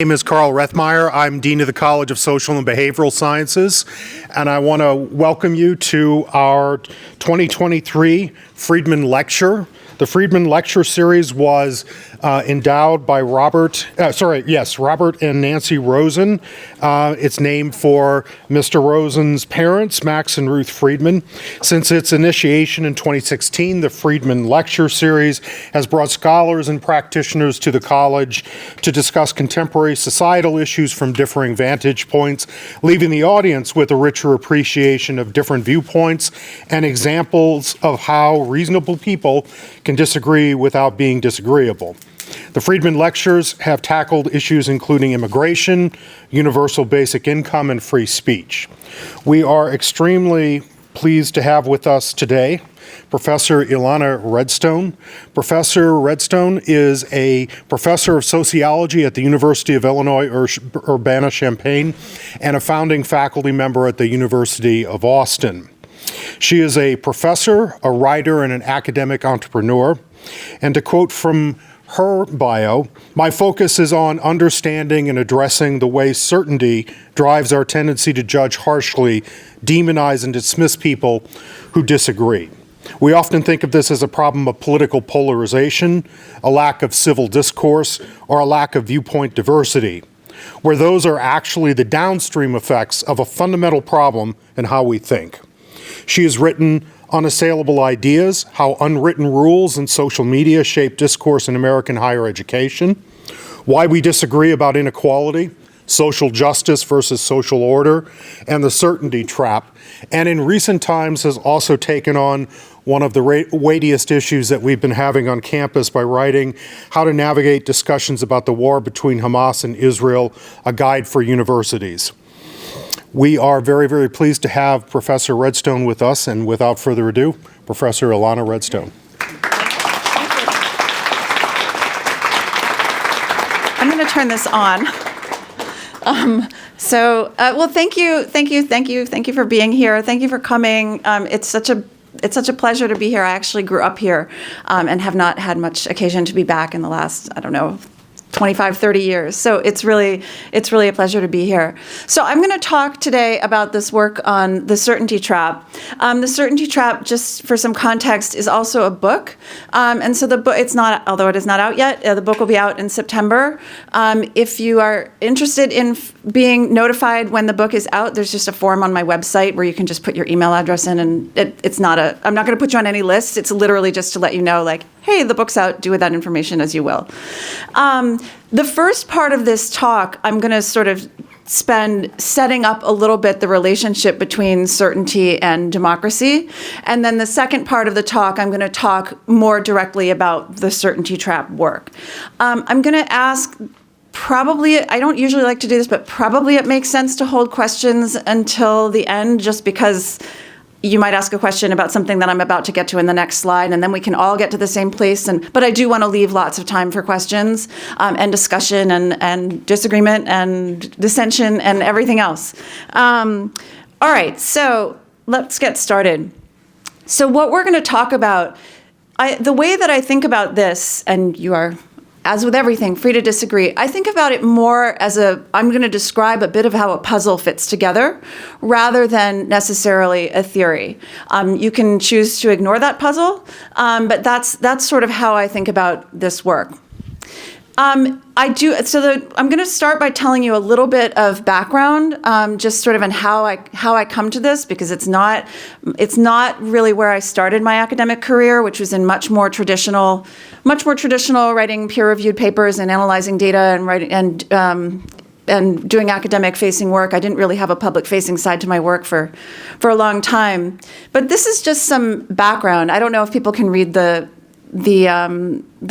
My name is Carl Rethmeyer. I'm Dean of the College of Social and Behavioral Sciences, and I want to welcome you to our 2023 Freedman Lecture. The Freedman Lecture Series was endowed by Robert and Nancy Rosen. It's named for Mr. Rosen's parents, Max and Ruth Freedman. Since its initiation in 2016, the Freedman Lecture Series has brought scholars and practitioners to the college to discuss contemporary societal issues from differing vantage points, leaving the audience with a richer appreciation of different viewpoints and examples of how reasonable people can disagree without being disagreeable. The Freedman Lectures have tackled issues including immigration, universal basic income, and free speech. We are extremely pleased to have with us today Professor Ilana Redstone. Professor Redstone is a professor of sociology at the University of Illinois Urbana-Champaign and a founding faculty member at the University of Austin. She is a professor, a writer, and an academic entrepreneur. And to quote from her bio, "My focus is on understanding and addressing the way certainty drives our tendency to judge harshly, demonize, and dismiss people who disagree. We often think of this as a problem of political polarization, a lack of civil discourse, or a lack of viewpoint diversity, where those are actually the downstream effects of a fundamental problem in how we think." She has written Unassailable Ideas, How Unwritten Rules and Social Media Shape Discourse in American Higher Education, Why We Disagree About Inequality, Social Justice versus Social Order, and The Certainty Trap, and in recent times has also taken on one of the weightiest issues that we've been having on campus by writing How to Navigate Discussions About the War Between Hamas and Israel, a Guide for Universities. We are very, very pleased to have Professor Redstone with us, and without further ado, Professor Ilana Redstone. I'm going to turn this on. Well, thank you for being here. Thank you for coming. It's such a pleasure to be here. I actually grew up here and have not had much occasion to be back in the last, 25, 30 years. So it's really a pleasure to be here. So I'm going to talk today about this work on the certainty trap. The Certainty Trap, just for some context, is also a book. And so the book, although it is not out yet, the book will be out in September. If you are interested in being notified when the book is out, there's just a form on my website where you can just put your email address in, and I'm not going to put you on any list. It's literally just to let you know, like, hey, the book's out, do with that information as you will. The first part of this talk, I'm going to sort of spend setting up a little bit the relationship between certainty and democracy. And then the second part of the talk, I'm going to talk more directly about the certainty trap work. I'm going to ask, probably, I don't usually like to do this, but probably it makes sense to hold questions until the end, just because you might ask a question about something that I'm about to get to in the next slide, and then we can all get to the same place. But I do want to leave lots of time for questions and discussion and disagreement and dissension and everything else. All right, so let's get started. So what we're going to talk about, the way that I think about this, and you are, as with everything, free to disagree. I think about it more as I'm going to describe a bit of how a puzzle fits together rather than necessarily a theory. You can choose to ignore that puzzle, but that's sort of how I think about this work. I'm going to start by telling you a little bit of background, just sort of on how I come to this, because it's not really where I started my academic career, which was in much more traditional writing peer-reviewed papers and analyzing data and writing and doing academic-facing work. I didn't really have a public-facing side to my work for a long time. But this is just some background. I don't know if people can read the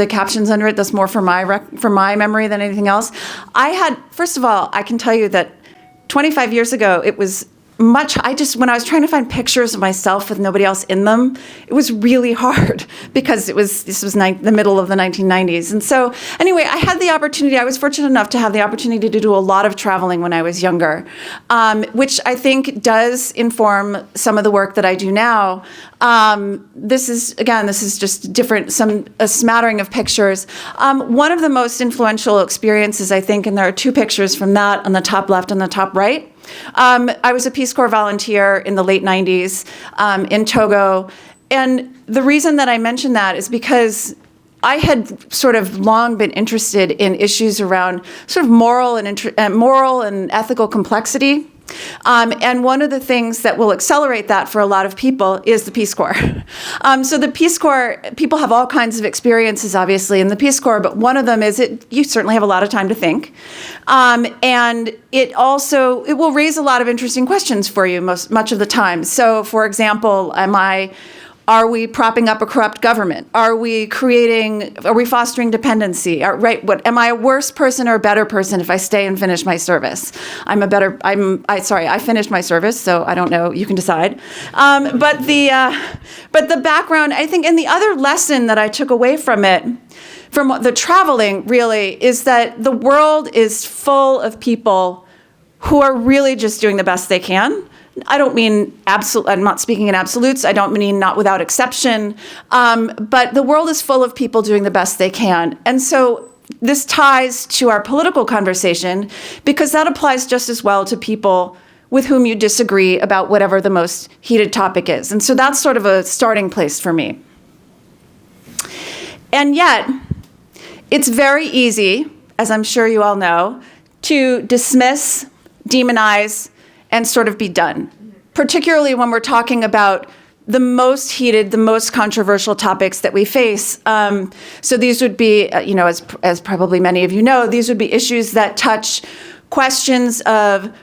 captions under it. That's more for my memory than anything else. First of all, I can tell you that 25 years ago, it was when I was trying to find pictures of myself with nobody else in them, it was really hard because this was the middle of the 1990s. And so anyway, I was fortunate enough to have the opportunity to do a lot of traveling when I was younger, which I think does inform some of the work that I do now. This is just different, a smattering of pictures. One of the most influential experiences, I think, and there are two pictures from that on the top left and the top right. I was a Peace Corps volunteer in the late 90s in Togo. And the reason that I mention that is because I had sort of long been interested in issues around sort of moral and ethical complexity. And one of the things that will accelerate that for a lot of people is the Peace Corps. So the Peace Corps, people have all kinds of experiences, obviously, in the Peace Corps, but one of them is you certainly have a lot of time to think. And it will raise a lot of interesting questions for you much of the time. So, for example, are we propping up a corrupt government? Are we fostering dependency? Am I a worse person or a better person if I stay and finish my service? I finished my service, so I don't know, you can decide. But the background, I think, and the other lesson that I took away from the traveling really, is that the world is full of people who are really just doing the best they can. I don't mean absolute. I'm not speaking in absolutes. I don't mean not without exception. But the world is full of people doing the best they can. And so this ties to our political conversation because that applies just as well to people with whom you disagree about whatever the most heated topic is. And so that's sort of a starting place for me. And yet, it's very easy, as I'm sure you all know, to dismiss, demonize, and sort of be done, particularly when we're talking about the most heated, the most controversial topics that we face. So these would be, as probably many of you know, these would be issues that touch questions of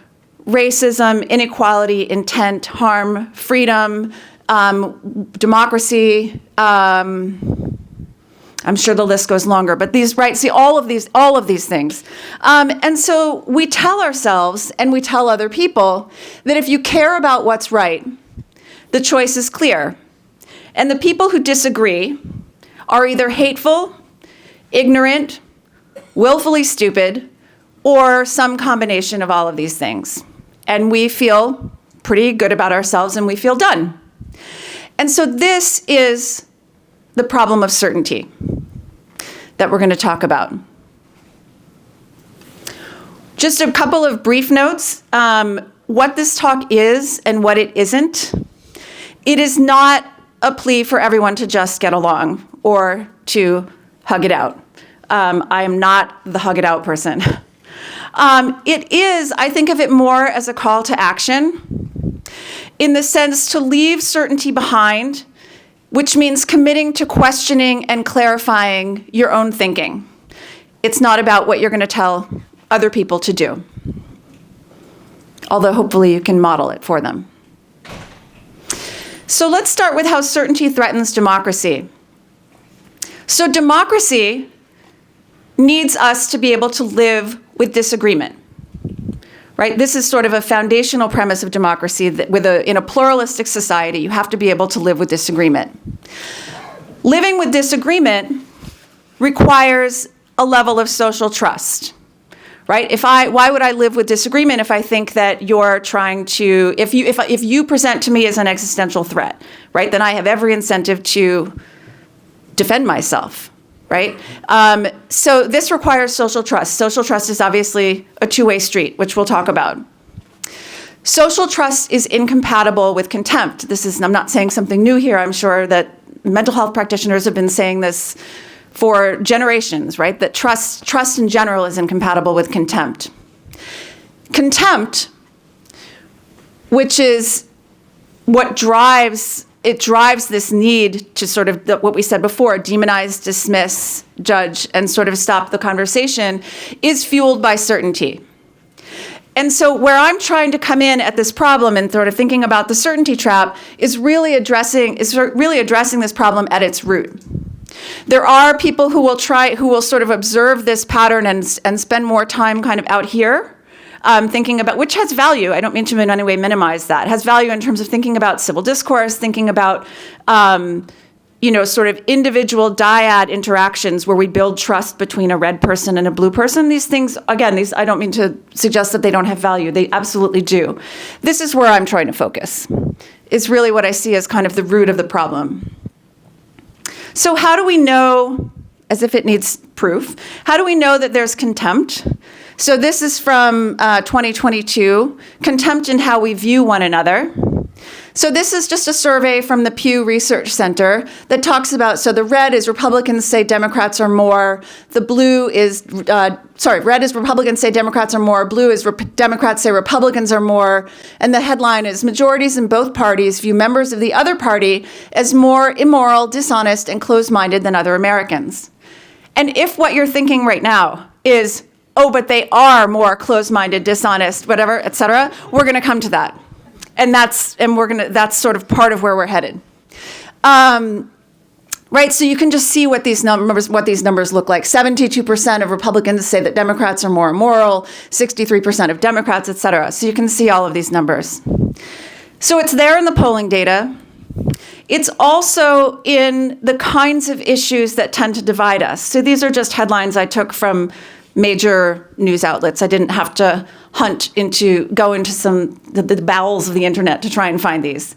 racism, inequality, intent, harm, freedom, democracy. I'm sure the list goes longer, but all of these things. And so we tell ourselves and we tell other people that if you care about what's right, the choice is clear. And the people who disagree are either hateful, ignorant, willfully stupid, or some combination of all of these things. And we feel pretty good about ourselves and we feel done. And so this is the problem of certainty that we're going to talk about. Just a couple of brief notes. What this talk is and what it isn't. It is not a plea for everyone to just get along or to hug it out. I am not the hug it out person. It is, I think of it more as a call to action in the sense to leave certainty behind, which means committing to questioning and clarifying your own thinking. It's not about what you're going to tell other people to do, although hopefully you can model it for them. So let's start with how certainty threatens democracy. So democracy needs us to be able to live with disagreement. Right? This is sort of a foundational premise of democracy that in a pluralistic society, you have to be able to live with disagreement. Living with disagreement requires a level of social trust. Right? Why would I live with disagreement if I think that you're trying to, if you present to me as an existential threat, right? Then I have every incentive to defend myself. Right? So this requires social trust. Social trust is obviously a two-way street, which we'll talk about. Social trust is incompatible with contempt. I'm not saying something new here. I'm sure that mental health practitioners have been saying this for generations, right? That trust in general is incompatible with contempt. Contempt, which is what drives this need to sort of, what we said before, demonize, dismiss, judge, and sort of stop the conversation, is fueled by certainty. And so where I'm trying to come in at this problem and sort of thinking about the certainty trap is really addressing this problem at its root. There are people who will sort of observe this pattern and spend more time kind of out here. thinking about, which has value. I don't mean to in any way minimize that. It has value in terms of thinking about civil discourse, thinking about, sort of individual dyad interactions where we build trust between a red person and a blue person. These things, again, I don't mean to suggest that they don't have value. They absolutely do. This is where I'm trying to focus. Is really what I see as kind of the root of the problem. So how do we know, as if it needs proof, how do we know that there's contempt? So this is from 2022, contempt in how we view one another. So this is just a survey from the Pew Research Center that talks about, so the red is Republicans say Democrats are more, the blue is, red is Republicans say Democrats are more, blue is Democrats say Republicans are more, and the headline is majorities in both parties view members of the other party as more immoral, dishonest, and closed-minded than other Americans. And if what you're thinking right now is, oh, but they are more closed-minded, dishonest, whatever, et cetera, we're gonna come to that. And that's sort of part of where we're headed. Right, so you can just see what these numbers look like. 72% of Republicans say that Democrats are more immoral, 63% of Democrats, et cetera. So you can see all of these numbers. So it's there in the polling data. It's also in the kinds of issues that tend to divide us. So these are just headlines I took from major news outlets. I didn't have to go into the bowels of the internet to try and find these.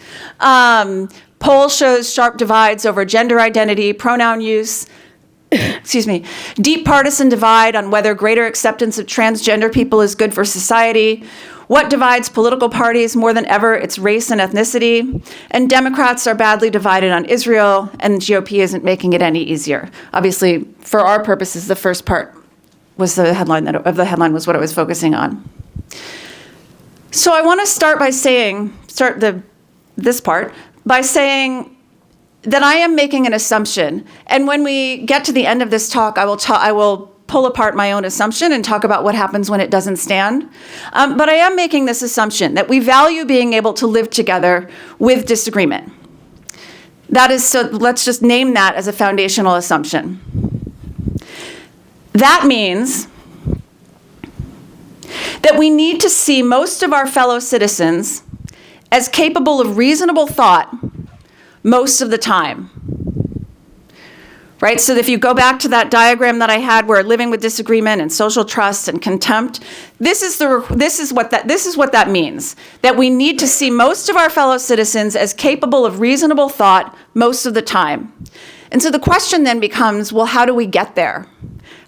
Poll shows sharp divides over gender identity, pronoun use, deep partisan divide on whether greater acceptance of transgender people is good for society. What divides political parties more than ever? It's race and ethnicity. And Democrats are badly divided on Israel, and GOP isn't making it any easier. Obviously, for our purposes, the first part was the headline was what I was focusing on. So I want to start by saying that I am making an assumption. And when we get to the end of this talk, I will pull apart my own assumption and talk about what happens when it doesn't stand. But I am making this assumption that we value being able to live together with disagreement. That is, so let's just name that as a foundational assumption. That means that we need to see most of our fellow citizens as capable of reasonable thought most of the time. Right? So if you go back to that diagram that I had where living with disagreement and social trust and contempt, this is what that means. That we need to see most of our fellow citizens as capable of reasonable thought most of the time. And so the question then becomes, well, how do we get there?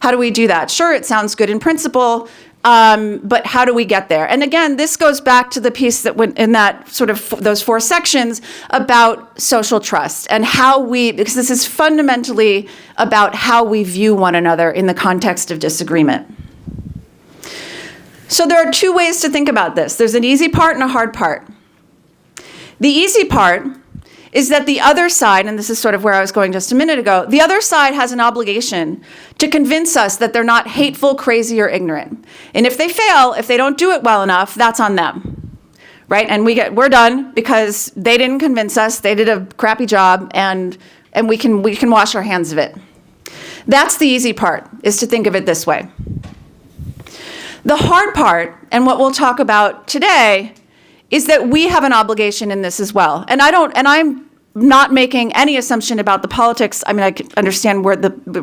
How do we do that? Sure, it sounds good in principle, but how do we get there? And again, this goes back to the piece that went in that sort of those 4 sections about social trust and because this is fundamentally about how we view one another in the context of disagreement. So there are 2 ways to think about this. There's an easy part and a hard part. The easy part is that the other side, and this is sort of where I was going just a minute ago, the other side has an obligation to convince us that they're not hateful, crazy, or ignorant. And if they fail, if they don't do it well enough, that's on them, right? And we're done because they didn't convince us, they did a crappy job, and we can wash our hands of it. That's the easy part, is to think of it this way. The hard part, and what we'll talk about today, is that we have an obligation in this as well. And I'm not making any assumption about the politics. I mean, I can understand we're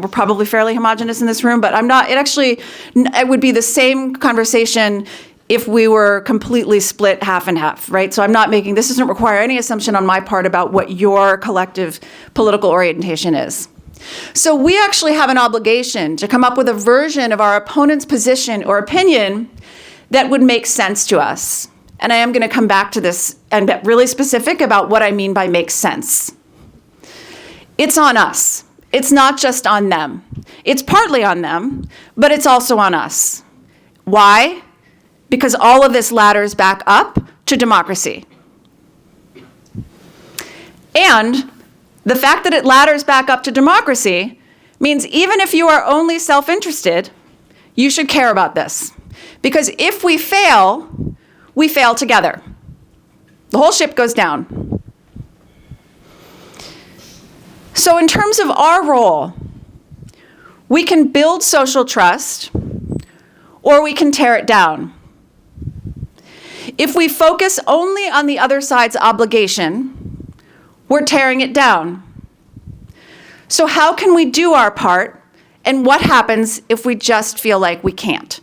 probably fairly homogenous in this room, but I'm not. It would be the same conversation if we were completely split half and half, right? So this doesn't require any assumption on my part about what your collective political orientation is. So we actually have an obligation to come up with a version of our opponent's position or opinion that would make sense to us. And I am going to come back to this and get really specific about what I mean by makes sense. It's on us. It's not just on them. It's partly on them, but it's also on us. Why? Because all of this ladders back up to democracy. And the fact that it ladders back up to democracy means even if you are only self-interested, you should care about this. Because if we fail together. The whole ship goes down. So in terms of our role, we can build social trust or we can tear it down. If we focus only on the other side's obligation, we're tearing it down. So how can we do our part, and what happens if we just feel like we can't?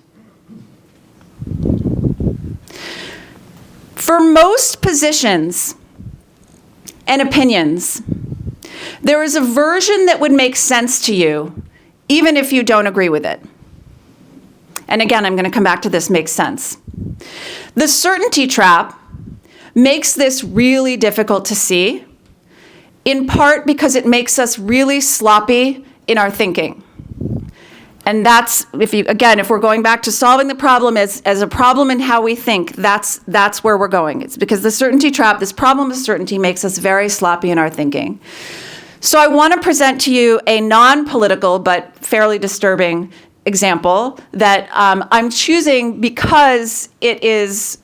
For most positions and opinions, there is a version that would make sense to you, even if you don't agree with it. And again, I'm going to come back to this makes sense. The certainty trap makes this really difficult to see, in part because it makes us really sloppy in our thinking. And that's, if we're going back to solving the problem as a problem in how we think, that's where we're going. It's because the certainty trap, this problem of certainty, makes us very sloppy in our thinking. So I want to present to you a non-political but fairly disturbing example that I'm choosing because it is,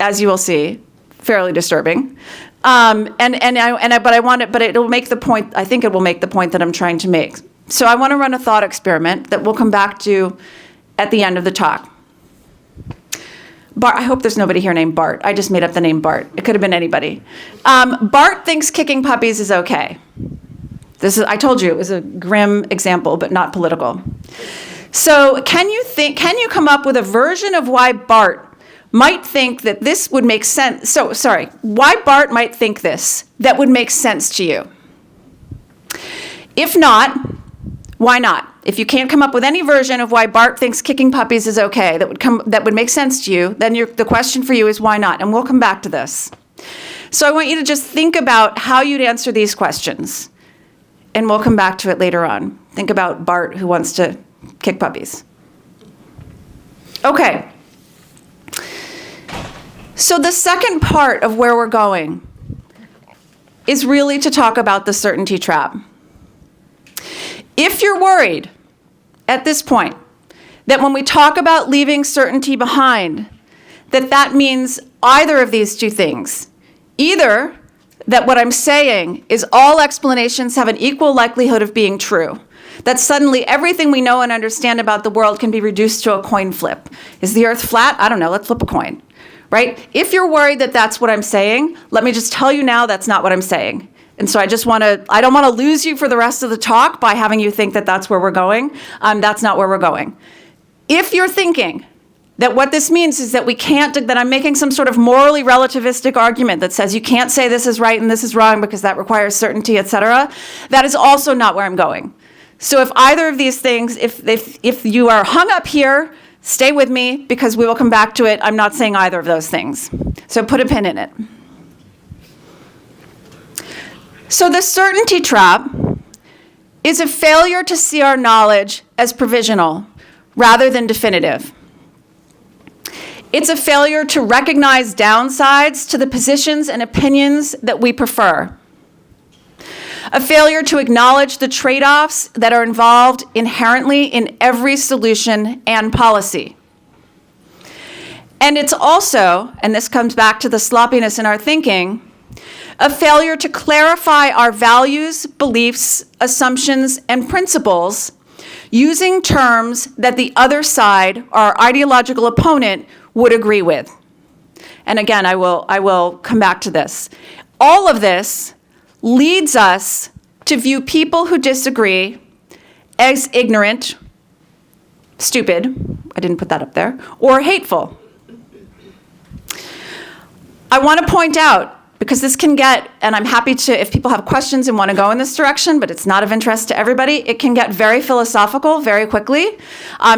as you will see, fairly disturbing. But it will make the point. I think it will make the point that I'm trying to make. So I want to run a thought experiment that we'll come back to at the end of the talk. Bart, I hope there's nobody here named Bart. I just made up the name Bart. It could have been anybody. Bart thinks kicking puppies is okay. I told you it was a grim example, but not political. So can you come up with a version of why Bart might think that this would make sense? Why Bart might think this that would make sense to you? If not, why not? If you can't come up with any version of why Bart thinks kicking puppies is okay that would make sense to you, then the question for you is why not? And we'll come back to this. So I want you to just think about how you'd answer these questions. And we'll come back to it later on. Think about Bart who wants to kick puppies. Okay. So the second part of where we're going is really to talk about the certainty trap. If you're worried at this point that when we talk about leaving certainty behind, that means either of these two things, either that what I'm saying is all explanations have an equal likelihood of being true, that suddenly everything we know and understand about the world can be reduced to a coin flip. Is the earth flat? I don't know, let's flip a coin, right? If you're worried that that's what I'm saying, let me just tell you now that's not what I'm saying. And so I don't want to lose you for the rest of the talk by having you think that that's where we're going. That's not where we're going. If you're thinking that what this means is that that I'm making some sort of morally relativistic argument that says you can't say this is right and this is wrong because that requires certainty, etc., that is also not where I'm going. So if either of these things, if you are hung up here, stay with me because we will come back to it. I'm not saying either of those things. So put a pin in it. So the certainty trap is a failure to see our knowledge as provisional rather than definitive. It's a failure to recognize downsides to the positions and opinions that we prefer. A failure to acknowledge the trade-offs that are involved inherently in every solution and policy. And it's also, and this comes back to the sloppiness in our thinking, a failure to clarify our values, beliefs, assumptions, and principles using terms that the other side, our ideological opponent, would agree with. And again, I will come back to this. All of this leads us to view people who disagree as ignorant, stupid, I didn't put that up there, or hateful. I want to point out, because this can get, and I'm happy to, if people have questions and want to go in this direction, but it's not of interest to everybody, it can get very philosophical very quickly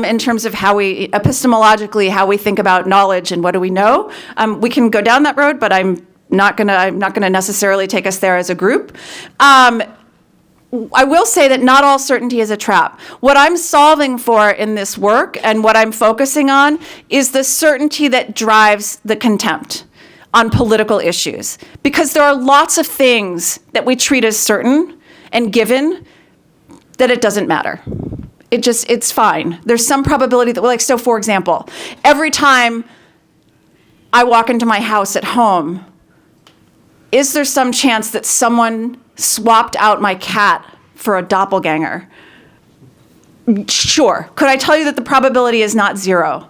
in terms of epistemologically, how we think about knowledge and what do we know. We can go down that road, but I'm not gonna necessarily take us there as a group. I will say that not all certainty is a trap. What I'm solving for in this work and what I'm focusing on is the certainty that drives the contempt on political issues. Because there are lots of things that we treat as certain and given that it doesn't matter. It's fine. There's some probability that, so for example, every time I walk into my house at home, is there some chance that someone swapped out my cat for a doppelganger? Sure. Could I tell you that the probability is not zero?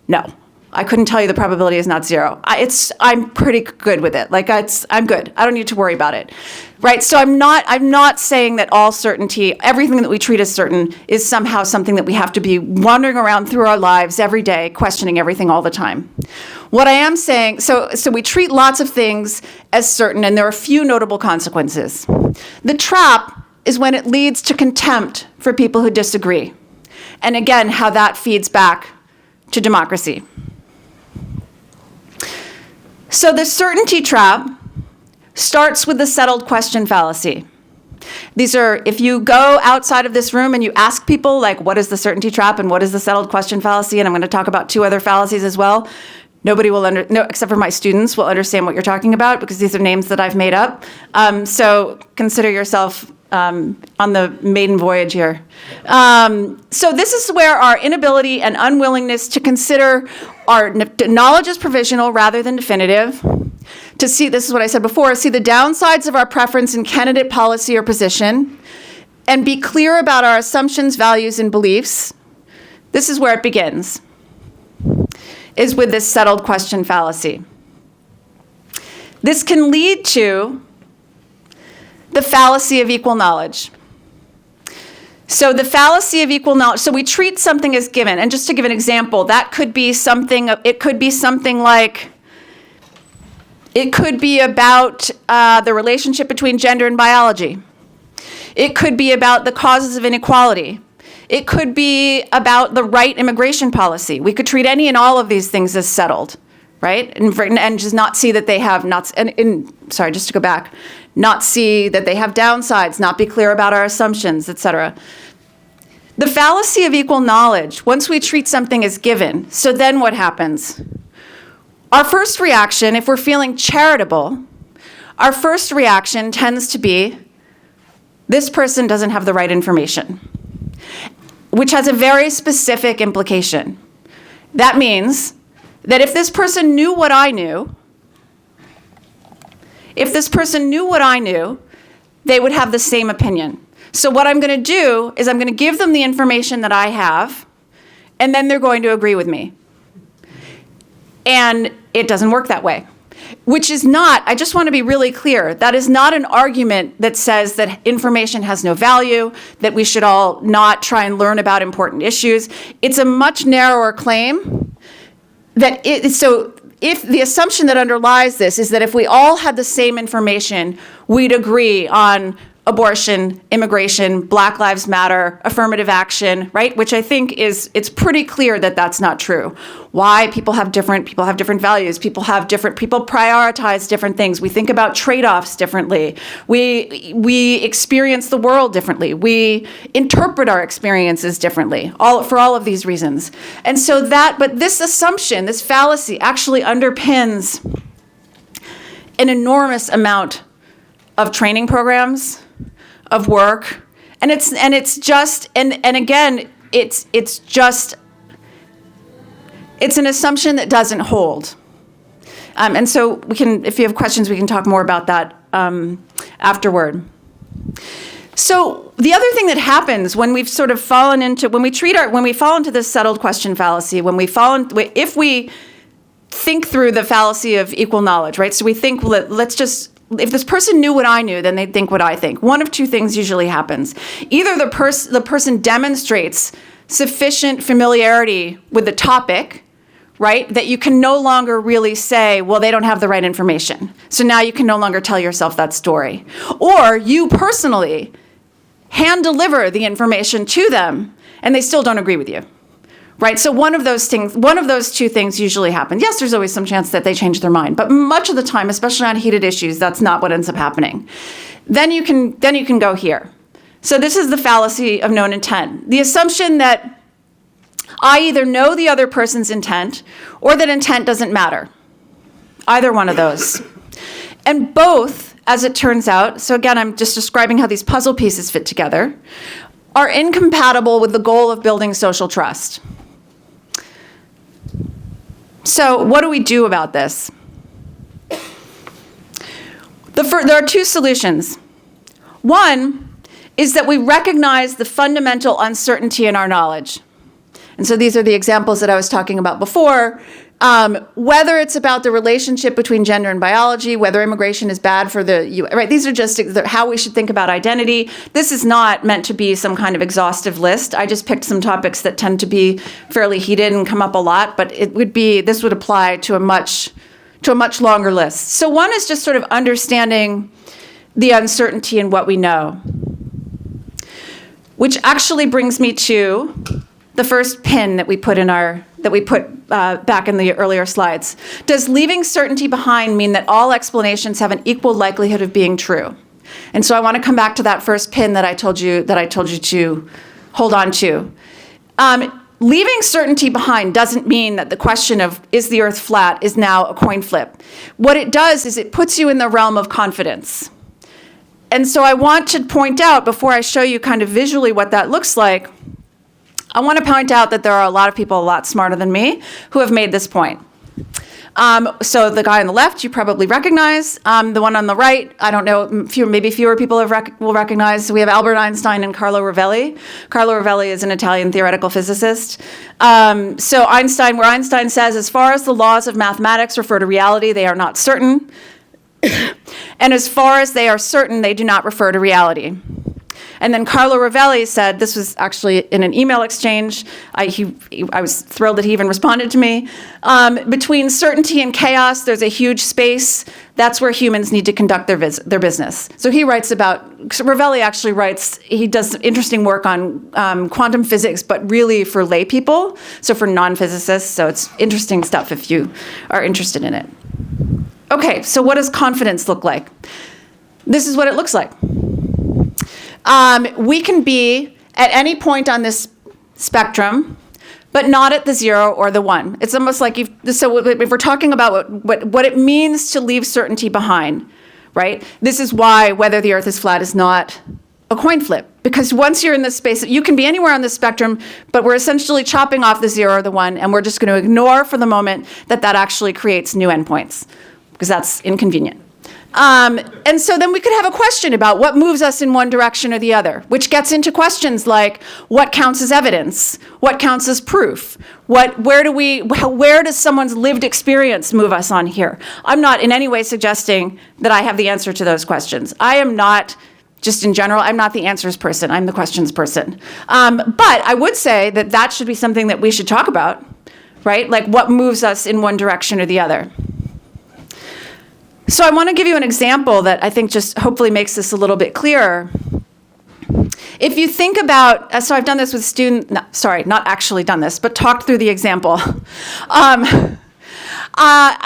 No. I couldn't tell you the probability is not zero. I'm pretty good with it. Like I'm good. I don't need to worry about it, right? So I'm not saying that all certainty, everything that we treat as certain, is somehow something that we have to be wandering around through our lives every day, questioning everything all the time. What I am saying, so we treat lots of things as certain, and there are a few notable consequences. The trap is when it leads to contempt for people who disagree, and again, how that feeds back to democracy. So the certainty trap starts with the settled question fallacy. These are, if you go outside of this room and you ask people, like, what is the certainty trap and what is the settled question fallacy, and I'm going to talk about 2 other fallacies as well, nobody will except for my students, will understand what you're talking about, because these are names that I've made up. So consider yourself on the maiden voyage here. So this is where our inability and unwillingness to consider our knowledge is provisional rather than definitive, to see, this is what I said before, see the downsides of our preference in candidate policy or position, and be clear about our assumptions, values, and beliefs. This is where it begins, is with this settled question fallacy. This can lead to the fallacy of equal knowledge. So the fallacy of equal knowledge, so we treat something as given. And just to give an example, that could be something, it could be something like, it could be about the relationship between gender and biology. It could be about the causes of inequality. It could be about the right immigration policy. We could treat any and all of these things as settled, right? And just not see that they have, sorry, just to go back, not see that they have downsides, not be clear about our assumptions, etc. The fallacy of equal knowledge, once we treat something as given, so then what happens? Our first reaction, if we're feeling charitable, our first reaction tends to be, this person doesn't have the right information, which has a very specific implication. That means that if this person knew what I knew, they would have the same opinion. So what I'm going to do is I'm going to give them the information that I have, and then they're going to agree with me. And it doesn't work that way. Which is not, I just want to be really clear, that is not an argument that says that information has no value, that we should all not try and learn about important issues. It's a much narrower claim that so if the assumption that underlies this is that if we all had the same information, we'd agree on abortion, immigration, Black Lives Matter, affirmative action, right? Which I think it's pretty clear that that's not true. Why? People have different values. People prioritize different things. We think about trade-offs differently. We experience the world differently. We interpret our experiences differently, for all of these reasons. And so but this assumption, this fallacy, actually underpins an enormous amount of training programs, of work, and it's an assumption that doesn't hold. And so we can, if you have questions, we can talk more about that afterward. So the other thing that happens when we've sort of fallen into, when we fall into this settled question fallacy, if we think through the fallacy of equal knowledge, right? So we think, if this person knew what I knew, then they'd think what I think. One of two things usually happens. Either the person demonstrates sufficient familiarity with the topic, right, that you can no longer really say, well, they don't have the right information. So now you can no longer tell yourself that story. Or you personally hand deliver the information to them, and they still don't agree with you. Right, so one of those two things usually happen. Yes, there's always some chance that they change their mind, but much of the time, especially on heated issues, that's not what ends up happening. Then you can go here. So this is the fallacy of known intent. The assumption that I either know the other person's intent or that intent doesn't matter. Either one of those. And both, as it turns out, so again, I'm just describing how these puzzle pieces fit together, are incompatible with the goal of building social trust. So what do we do about this? There are two solutions. One is that we recognize the fundamental uncertainty in our knowledge. And so these are the examples that I was talking about before. Whether it's about the relationship between gender and biology, whether immigration is bad for the U.S., right? These are just how we should think about identity. This is not meant to be some kind of exhaustive list. I just picked some topics that tend to be fairly heated and come up a lot, but this would apply to a much longer list. So one is just sort of understanding the uncertainty in what we know, which actually brings me to the first pin that we put back in the earlier slides. Does leaving certainty behind mean that all explanations have an equal likelihood of being true? And so I want to come back to that first pin that I told you to hold on to. Leaving certainty behind doesn't mean that the question of is the Earth flat is now a coin flip. What it does is it puts you in the realm of confidence. And so I want to point out, before I show you kind of visually what that looks like, I want to point out that there are a lot of people a lot smarter than me who have made this point. So the guy on the left, you probably recognize. The one on the right, I don't know, maybe fewer people will recognize. We have Albert Einstein and Carlo Rovelli. Carlo Rovelli is an Italian theoretical physicist. So Einstein, where Einstein says, as far as the laws of mathematics refer to reality, they are not certain. And as far as they are certain, they do not refer to reality. And then Carlo Rovelli said, this was actually in an email exchange, I was thrilled that he even responded to me, between certainty and chaos, there's a huge space. That's where humans need to conduct their business. So Rovelli actually writes, he does interesting work on quantum physics, but really for lay people, so for non-physicists. So it's interesting stuff if you are interested in it. Okay, so what does confidence look like? This is what it looks like. We can be at any point on this spectrum, but not at the 0 or the 1. It's almost like if we're talking about what it means to leave certainty behind, right? This is why whether the Earth is flat is not a coin flip, because once you're in this space, you can be anywhere on the spectrum, but we're essentially chopping off the 0 or the 1, and we're just going to ignore for the moment that actually creates new endpoints, because that's inconvenient. And so then we could have a question about what moves us in one direction or the other, which gets into questions like what counts as evidence, what counts as proof, where does someone's lived experience move us on here? I'm not in any way suggesting that I have the answer to those questions. I am not, just in general, I'm not the answers person. I'm the questions person. But I would say that should be something that we should talk about, right? Like what moves us in one direction or the other. So I want to give you an example that I think just hopefully makes this a little bit clearer. If you think about, so I've done this with students, not actually done this, but talked through the example. I've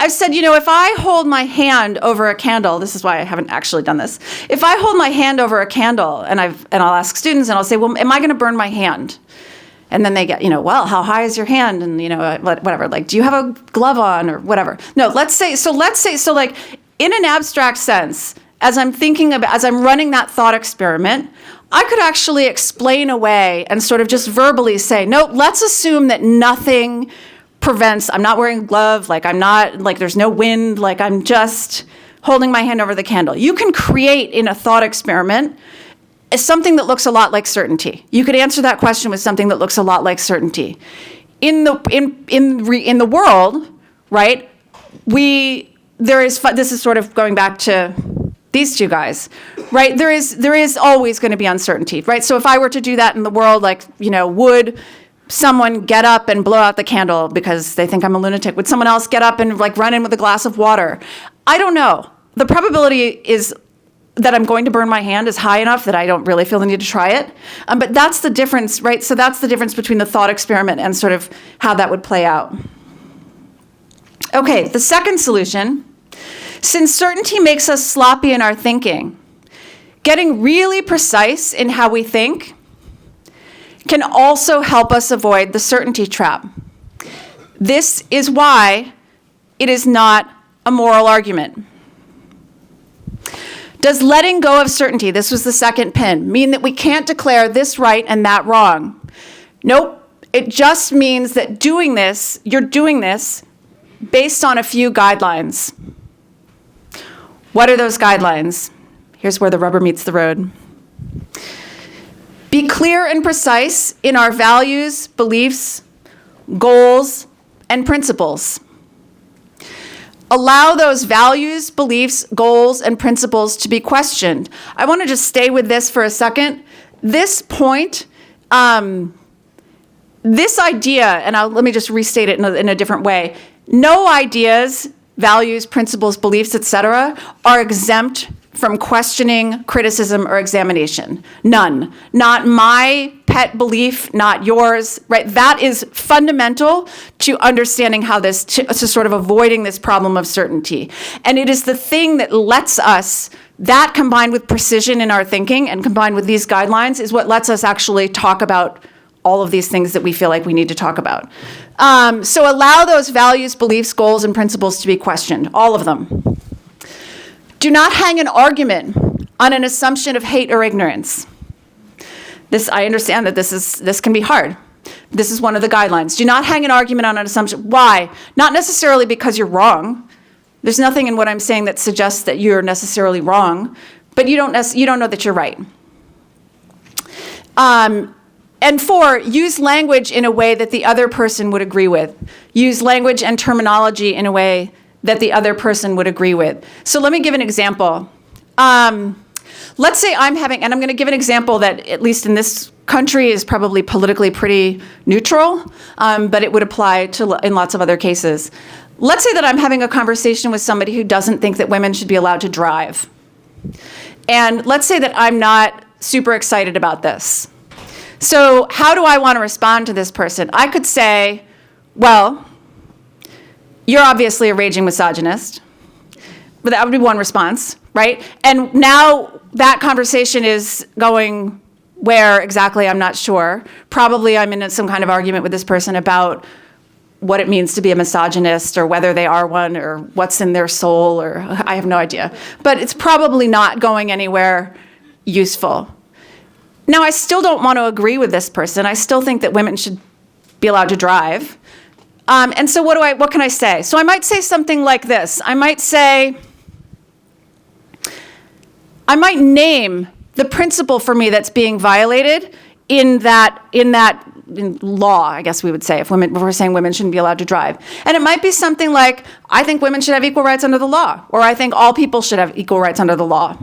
said, if I hold my hand over a candle, this is why I haven't actually done this. If I hold my hand over a candle and I'll ask students and I'll say, well, am I going to burn my hand? And then they get, well, how high is your hand? And, whatever, like, do you have a glove on or whatever? No, let's say, like, in an abstract sense, as I'm running that thought experiment, I could actually explain away and sort of just verbally say, no, let's assume that nothing prevents, I'm not wearing a glove, like I'm not, like there's no wind, like I'm just holding my hand over the candle. You can create in a thought experiment something that looks a lot like certainty. You could answer that question with something that looks a lot like certainty. In the world, right, this is sort of going back to these two guys, right? There is always going to be uncertainty, right? So if I were to do that in the world, like, would someone get up and blow out the candle because they think I'm a lunatic? Would someone else get up and like run in with a glass of water? I don't know. The probability is that I'm going to burn my hand is high enough that I don't really feel the need to try it. But that's the difference, right? So that's the difference between the thought experiment and sort of how that would play out. Okay, the second solution, since certainty makes us sloppy in our thinking, getting really precise in how we think can also help us avoid the certainty trap. This is why it is not a moral argument. Does letting go of certainty, this was the second pin, mean that we can't declare this right and that wrong? Nope. It just means that you're doing this based on a few guidelines. What are those guidelines? Here's where the rubber meets the road. Be clear and precise in our values, beliefs, goals, and principles. Allow those values, beliefs, goals, and principles to be questioned. I want to just stay with this for a second. This point, this idea, and let me just restate it in a different way. No ideas, values, principles, beliefs, etc., are exempt from questioning, criticism, or examination. None. Not my pet belief, not yours, right? That is fundamental to understanding how this, to sort of avoiding this problem of certainty. And it is the thing that lets us, that combined with precision in our thinking and combined with these guidelines, is what lets us actually talk about all of these things that we feel like we need to talk about. So allow those values, beliefs, goals, and principles to be questioned, all of them. Do not hang an argument on an assumption of hate or ignorance. I understand that this can be hard. This is one of the guidelines. Do not hang an argument on an assumption. Why? Not necessarily because you're wrong. There's nothing in what I'm saying that suggests that you're necessarily wrong, but you don't know that you're right. And 4, use language in a way that the other person would agree with. Use language and terminology in a way that the other person would agree with. So let me give an example. Let's say I'm having, and I'm going to give an example that, at least in this country, is probably politically pretty neutral, but it would apply in lots of other cases. Let's say that I'm having a conversation with somebody who doesn't think that women should be allowed to drive. And let's say that I'm not super excited about this. So how do I want to respond to this person? I could say, well, you're obviously a raging misogynist. But that would be one response, right? And now that conversation is going where exactly, I'm not sure. Probably I'm in some kind of argument with this person about what it means to be a misogynist, or whether they are one, or what's in their soul, or I have no idea. But it's probably not going anywhere useful. Now, I still don't want to agree with this person. I still think that women should be allowed to drive. And so what can I say? So I might say something like this. I might name the principle for me that's being violated in law, I guess we would say, if we're saying women shouldn't be allowed to drive. And it might be something like, I think women should have equal rights under the law, or I think all people should have equal rights under the law.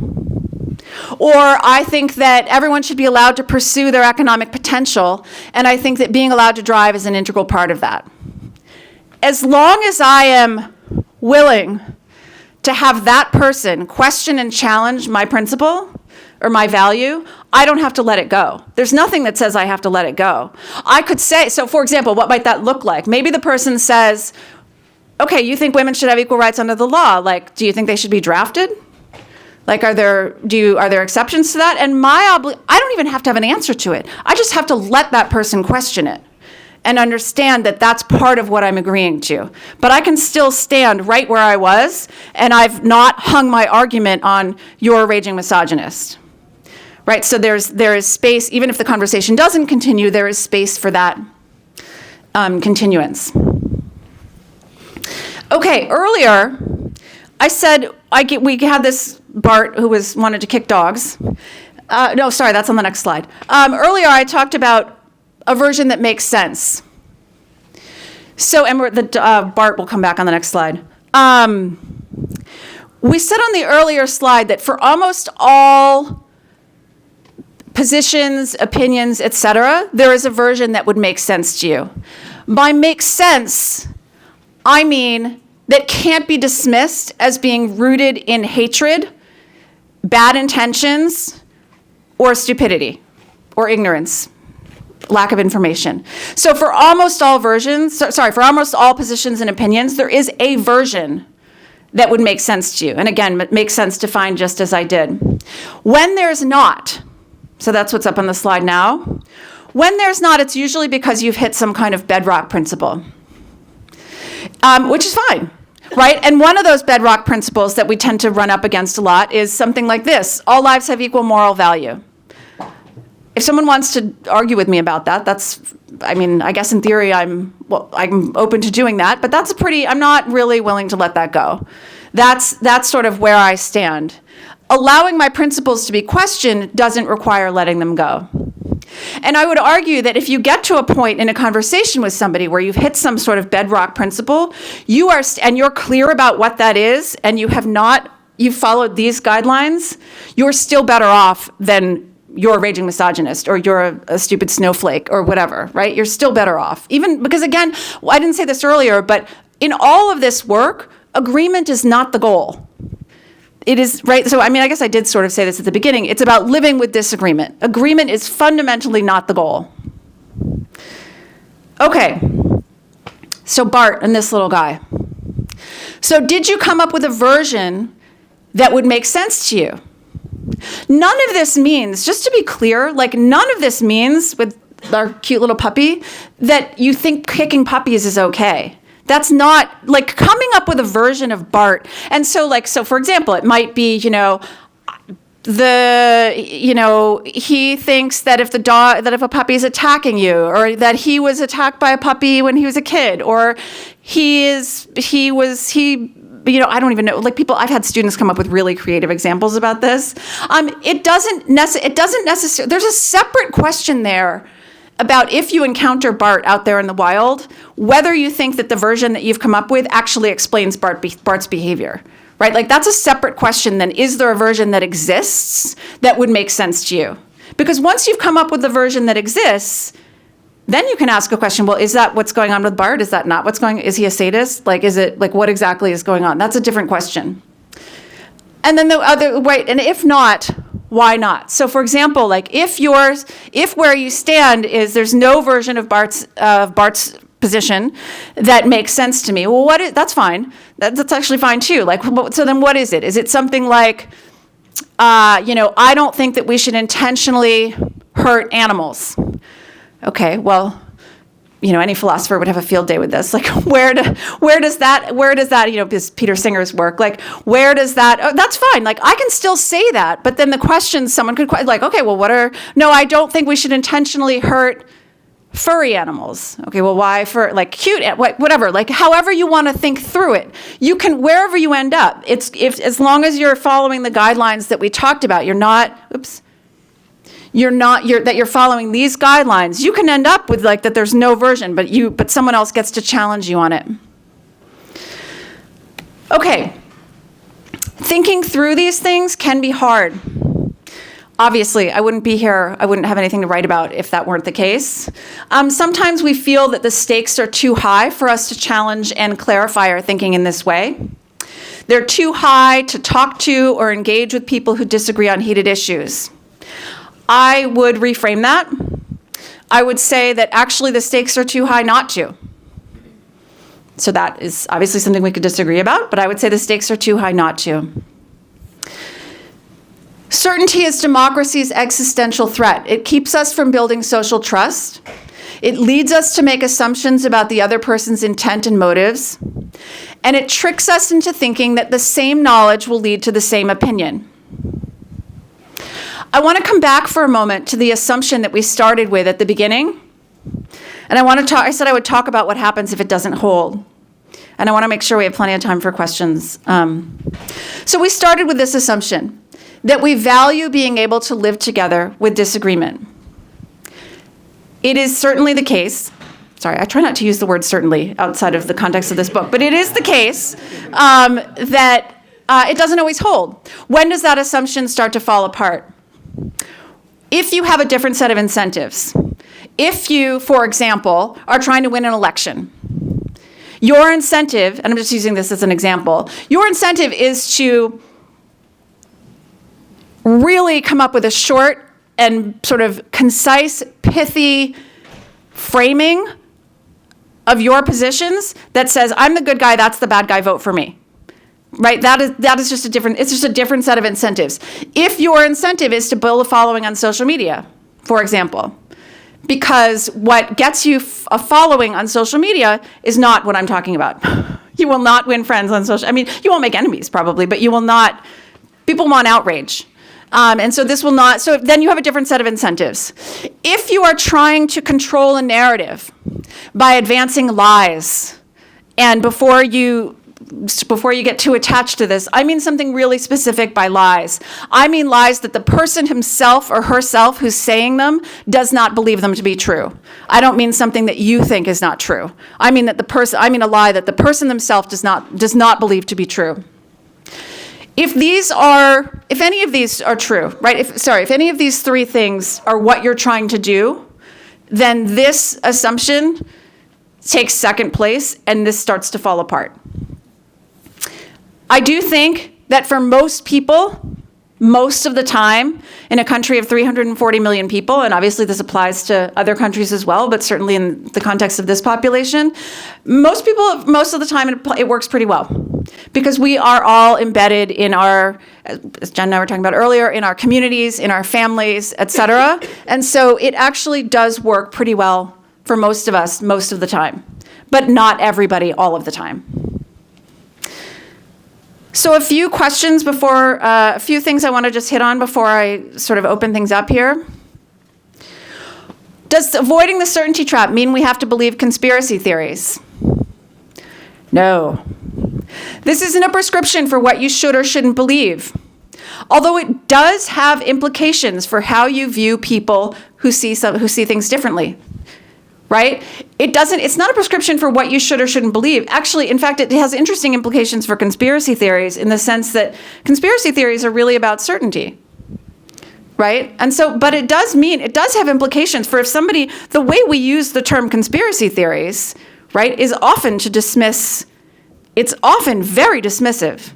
Or I think that everyone should be allowed to pursue their economic potential, and I think that being allowed to drive is an integral part of that. As long as I am willing to have that person question and challenge my principle or my value, I don't have to let it go. There's nothing that says I have to let it go. I could say, so for example, what might that look like? Maybe the person says, okay, you think women should have equal rights under the law. Like, do you think they should be drafted? Like, are there exceptions to that? And I don't even have to have an answer to it. I just have to let that person question it and understand that that's part of what I'm agreeing to. But I can still stand right where I was, and I've not hung my argument on you're a raging misogynist. Right? So there is space, even if the conversation doesn't continue, there is space for that continuance. Okay, earlier I said we had this Bart who wanted to kick dogs. No, sorry, that's on the next slide. Earlier I talked about a version that makes sense. So, and Bart will come back on the next slide. We said on the earlier slide that for almost all positions, opinions, etc., there is a version that would make sense to you. By make sense, I mean that can't be dismissed as being rooted in hatred, bad intentions, or stupidity, or ignorance, lack of information. So for almost all for almost all positions and opinions, there is a version that would make sense to you. And again, it makes sense to find just as I did. When there's not, so that's what's up on the slide now. When there's not, it's usually because you've hit some kind of bedrock principle, which is fine, right? And one of those bedrock principles that we tend to run up against a lot is something like this: all lives have equal moral value. If someone wants to argue with me about that, I guess in theory I'm open to doing that, but I'm not really willing to let that go. That's sort of where I stand. Allowing my principles to be questioned doesn't require letting them go. And I would argue that if you get to a point in a conversation with somebody where you've hit some sort of bedrock principle, and you're clear about what that is, and you've followed these guidelines, you're still better off than you're a raging misogynist or you're a stupid snowflake or whatever, right? You're still better off. Even because, again, I didn't say this earlier, but in all of this work, agreement is not the goal. It is, right? So, I mean, I guess I did sort of say this at the beginning. It's about living with disagreement. Agreement is fundamentally not the goal. Okay. So Bart and this little guy. So did you come up with a version that would make sense to you? None of this means, just to be clear, like none of this means with our cute little puppy that you think kicking puppies is okay. That's not, like, coming up with a version of Bart. And so, like, so for example, it might be, he thinks that if a puppy is attacking you, or that he was attacked by a puppy when he was a kid, or I don't even know, like, I've had students come up with really creative examples about this. It doesn't necessarily, there's a separate question there about if you encounter Bart out there in the wild, whether you think that the version that you've come up with actually explains Bart's behavior, right? Like, that's a separate question than, is there a version that exists that would make sense to you? Because once you've come up with the version that exists, then you can ask a question, well, is that what's going on with Bart? Is that not what's going on? Is he a sadist? Like, is it, like, what exactly is going on? That's a different question. And then the other, right, and if not, why not? So for example, like, if where you stand is there's no version of Bart's position that makes sense to me, well, that's fine. That's actually fine too. Like, so then what is it? Is it something like, I don't think that we should intentionally hurt animals. Okay, well, any philosopher would have a field day with this. Like, where does that, this Peter Singer's work, like, where does that, that's fine. Like, I can still say that, but then the questions someone could, like, okay, well, no, I don't think we should intentionally hurt furry animals. Okay, well, why cute, whatever, like, however you want to think through it, you can, wherever you end up, as long as you're following the guidelines that we talked about, you're following these guidelines, you can end up with, like, that there's no version, but someone else gets to challenge you on it. Okay. Thinking through these things can be hard. Obviously, I wouldn't be here, I wouldn't have anything to write about if that weren't the case. Sometimes we feel that the stakes are too high for us to challenge and clarify our thinking in this way. They're too high to talk to or engage with people who disagree on heated issues. I would reframe that. I would say that actually the stakes are too high not to. So that is obviously something we could disagree about, but I would say the stakes are too high not to. Certainty is democracy's existential threat. It keeps us from building social trust. It leads us to make assumptions about the other person's intent and motives. And it tricks us into thinking that the same knowledge will lead to the same opinion. I want to come back for a moment to the assumption that we started with at the beginning. And I said I would talk about what happens if it doesn't hold. And I want to make sure we have plenty of time for questions. So we started with this assumption that we value being able to live together with disagreement. It is certainly the case. Sorry, I try not to use the word certainly outside of the context of this book, but it is the case that it doesn't always hold. When does that assumption start to fall apart? If you have a different set of incentives. If you, for example, are trying to win an election, your incentive, and I'm just using this as an example, your incentive is to really come up with a short and sort of concise, pithy framing of your positions that says, I'm the good guy, that's the bad guy, vote for me. Right? That is just it's just a different set of incentives. If your incentive is to build a following on social media, for example, because what gets you a following on social media is not what I'm talking about. You will not win friends on social, you won't make enemies probably, but you will not, people want outrage. And so this will not, so then you have a different set of incentives. If you are trying to control a narrative by advancing lies, and before you before you get too attached to this, I mean something really specific by lies. I mean lies that the person himself or herself who's saying them does not believe them to be true. I don't mean something that you think is not true. I mean a lie that the person themselves does not believe to be true. If any of these are true, right? If any of these three things are what you're trying to do, then this assumption takes second place and this starts to fall apart. I do think that for most people, most of the time, in a country of 340 million people, and obviously this applies to other countries as well, but certainly in the context of this population, most of the time it works pretty well. Because we are all embedded in our, as Jen and I were talking about earlier, in our communities, in our families, et cetera. And so it actually does work pretty well for most of us, most of the time, but not everybody all of the time. So a few questions a few things I want to just hit on before I sort of open things up here. Does avoiding the certainty trap mean we have to believe conspiracy theories? No. This isn't a prescription for what you should or shouldn't believe. Although it does have implications for how you view people who see things differently. Right? It's not a prescription for what you should or shouldn't believe. Actually, in fact, it has interesting implications for conspiracy theories in the sense that conspiracy theories are really about certainty. Right? And so, but it does have implications for the way we use the term conspiracy theories, right, is often to dismiss, it's often very dismissive.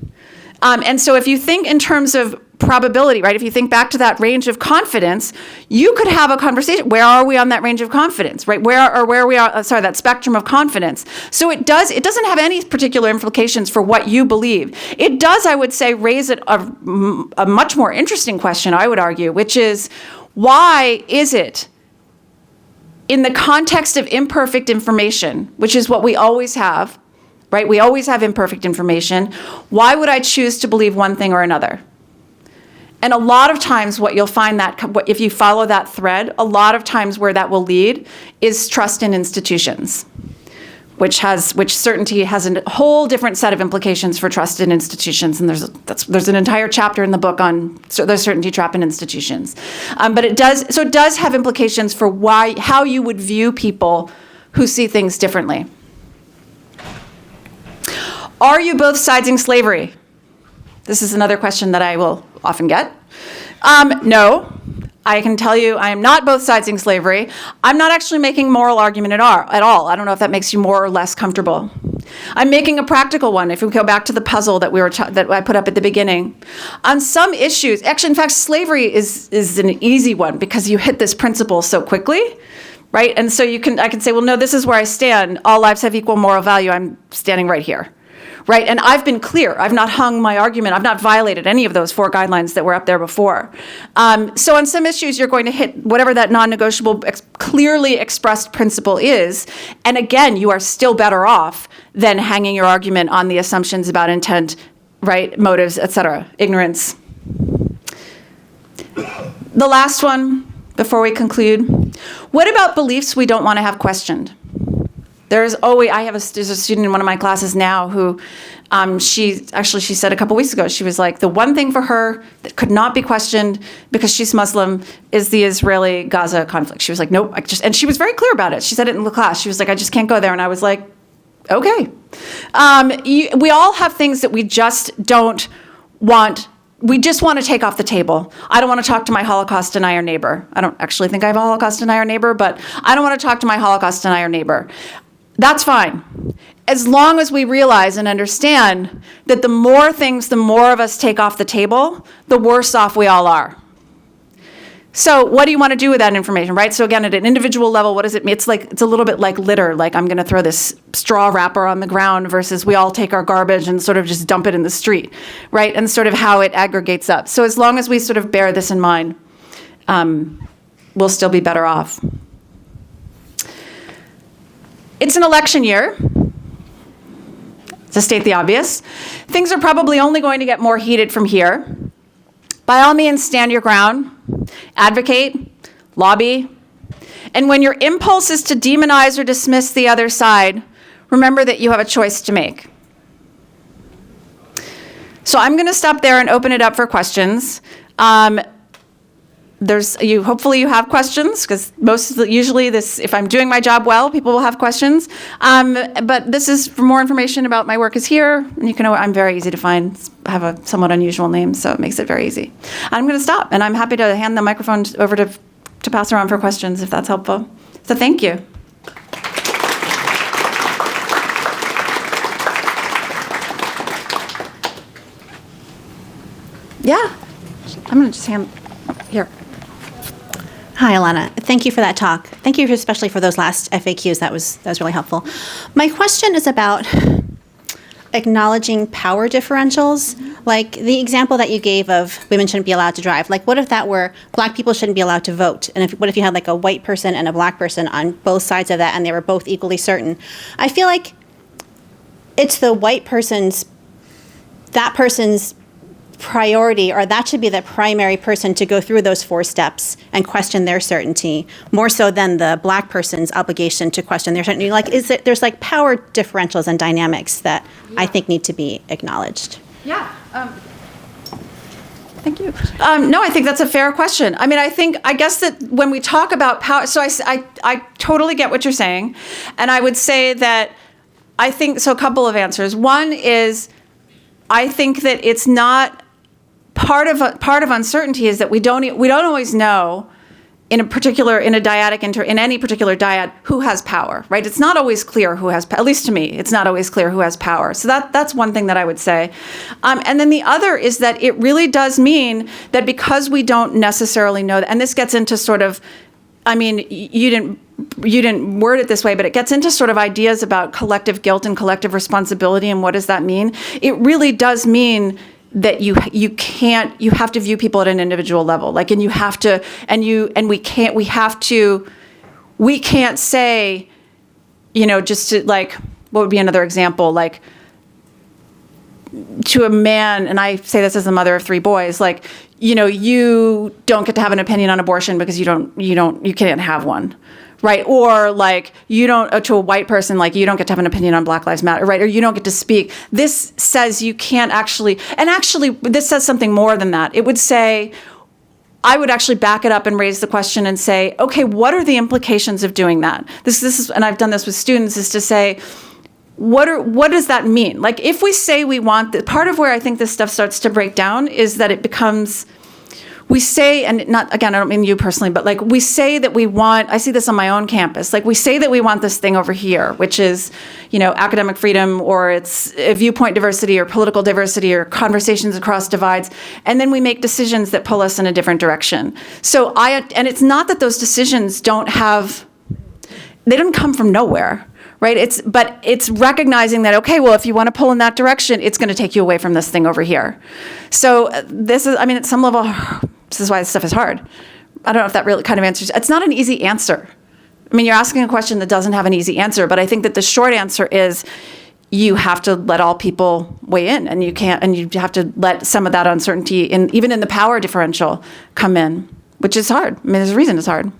And so if you think in terms of probability, right, if you think back to that range of confidence, you could have a conversation. Where are we on that range of confidence, right? Where are we on, that spectrum of confidence? So it doesn't have any particular implications for what you believe. It does, I would say, raise a much more interesting question, I would argue, which is, why is it in the context of imperfect information, which is what we always have, right? We always have imperfect information. Why would I choose to believe one thing or another? And a lot of times what you'll find that if you follow that thread, a lot of times where that will lead is trust in institutions, which certainty has a whole different set of implications for trust in institutions. And there's an entire chapter in the book on the certainty trap in institutions. But it does have implications for how you would view people who see things differently. Are you both siding slavery? This is another question that I will often get. No, I can tell you I am not both siding slavery. I'm not actually making a moral argument at all. I don't know if that makes you more or less comfortable. I'm making a practical one, if we go back to the puzzle that I put up at the beginning. On some issues, actually, in fact, slavery is an easy one because you hit this principle so quickly, right? And so I can say, well, no, this is where I stand. All lives have equal moral value. I'm standing right here. Right, and I've been clear. I've not hung my argument. I've not violated any of those 4 guidelines that were up there before. So on some issues, you're going to hit whatever that non-negotiable, clearly expressed principle is. And again, you are still better off than hanging your argument on the assumptions about intent, right, motives, et cetera, ignorance. The last one, before we conclude. What about beliefs we don't want to have questioned? There's a student in one of my classes now who, she said a couple weeks ago, she was like, the one thing for her that could not be questioned because she's Muslim is the Israeli-Gaza conflict. She was like, nope, and she was very clear about it. She said it in the class. She was like, I just can't go there. And I was like, okay. We all have things that we just don't want. We just want to take off the table. I don't want to talk to my Holocaust denier neighbor. I don't actually think I have a Holocaust denier neighbor, but I don't want to talk to my Holocaust denier neighbor. That's fine. As long as we realize and understand that the more of us take off the table, the worse off we all are. So what do you want to do with that information, right? So again, at an individual level, what does it mean? It's a little bit like litter, like I'm going to throw this straw wrapper on the ground versus we all take our garbage and sort of just dump it in the street, right? And sort of how it aggregates up. So as long as we sort of bear this in mind, we'll still be better off. It's an election year, to state the obvious. Things are probably only going to get more heated from here. By all means, stand your ground, advocate, lobby, and when your impulse is to demonize or dismiss the other side, remember that you have a choice to make. So I'm going to stop there and open it up for questions. Hopefully you have questions, because usually this, if I'm doing my job well, people will have questions. But this is, for more information about my work is here, and you can know I'm very easy to find. I have a somewhat unusual name, so it makes it very easy. I'm going to stop, and I'm happy to hand the microphone over to pass around for questions, if that's helpful. So thank you. Yeah, I'm going to just hand here. Hi, Alana. Thank you for that talk. Thank you especially for those last FAQs. That was really helpful. My question is about acknowledging power differentials. Like the example that you gave of women shouldn't be allowed to drive. Like, what if that were Black people shouldn't be allowed to vote? And what if you had like a white person and a Black person on both sides of that, and they were both equally certain? I feel like it's the white person's priority, or that should be the primary person to go through those 4 steps and question their certainty, more so than the Black person's obligation to question their certainty. Like, there's like power differentials and dynamics that I think need to be acknowledged. Yeah. Thank you. No, I think that's a fair question. I mean, I guess that when we talk about power, so I totally get what you're saying. And I would say that I think, so a couple of answers. One is, I think that it's not, part of uncertainty is that we don't always know in any particular dyad who has power, right? It's not always clear who has, at least to me, it's not always clear who has power. So that's one thing that I would say. And then the other is that it really does mean that because we don't necessarily know that, and this gets into sort of, I mean, you didn't word it this way, but it gets into sort of ideas about collective guilt and collective responsibility, and what does that mean? It really does mean that you have to view people at an individual level, like, and you have to, we can't say, just to, like, what would be another example, like, to a man, and I say this as a mother of 3 boys, like, you don't get to have an opinion on abortion because you can't have one. Right. Or like to a white person, like, you don't get to have an opinion on Black Lives Matter. Right. Or you don't get to speak. This says you can't actually, and actually this says something more than that. It would say, I would actually back it up and raise the question and say, okay, what are the implications of doing that? This is, and I've done this with students, is to say, what does that mean? Like, if we say we want, part of where I think this stuff starts to break down is that it becomes, we say, and not, again, I don't mean you personally, but like, we say that we want, I see this on my own campus, like, we say that we want this thing over here, which is, academic freedom, or it's viewpoint diversity, or political diversity, or conversations across divides, and then we make decisions that pull us in a different direction. So and it's not that those decisions they don't come from nowhere. Right? But it's recognizing that, okay, well, if you want to pull in that direction, it's going to take you away from this thing over here. So this is, I mean, at some level, this is why this stuff is hard. I don't know if that really kind of answers. It's not an easy answer. I mean, you're asking a question that doesn't have an easy answer, but I think that the short answer is you have to let all people weigh in, and you have to let some of that uncertainty, even in the power differential, come in, which is hard. I mean, there's a reason it's hard.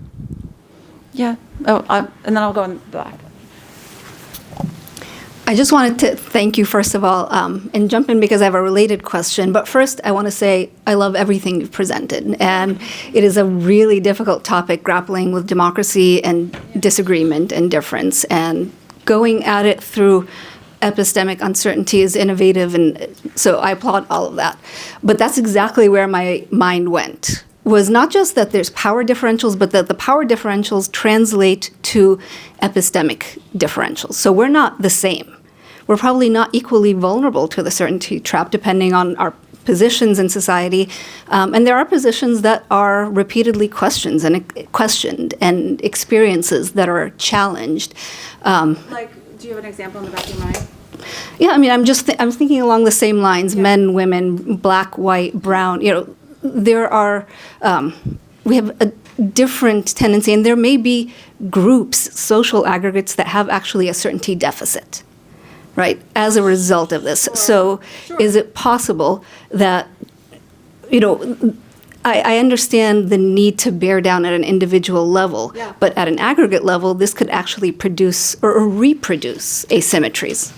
Yeah. Oh, and then I'll go in the back. I just wanted to thank you, first of all, and jump in because I have a related question. But first, I want to say I love everything you've presented. And it is a really difficult topic, grappling with democracy and disagreement and difference. And going at it through epistemic uncertainty is innovative. And so I applaud all of that. But that's exactly where my mind went. Was not just that there's power differentials, but that the power differentials translate to epistemic differentials. So we're not the same. We're probably not equally vulnerable to the certainty trap, depending on our positions in society. And there are positions that are repeatedly questioned and experiences that are challenged. Like, do you have an example in the back of your mind? Yeah, I mean, I'm thinking along the same lines: men, women, black, white, brown. There are, we have a different tendency, and there may be groups, social aggregates, that have actually a certainty deficit, right, as a result of this. Sure. So is it possible that, I understand the need to bear down at an individual level, but at an aggregate level, this could actually produce or reproduce asymmetries.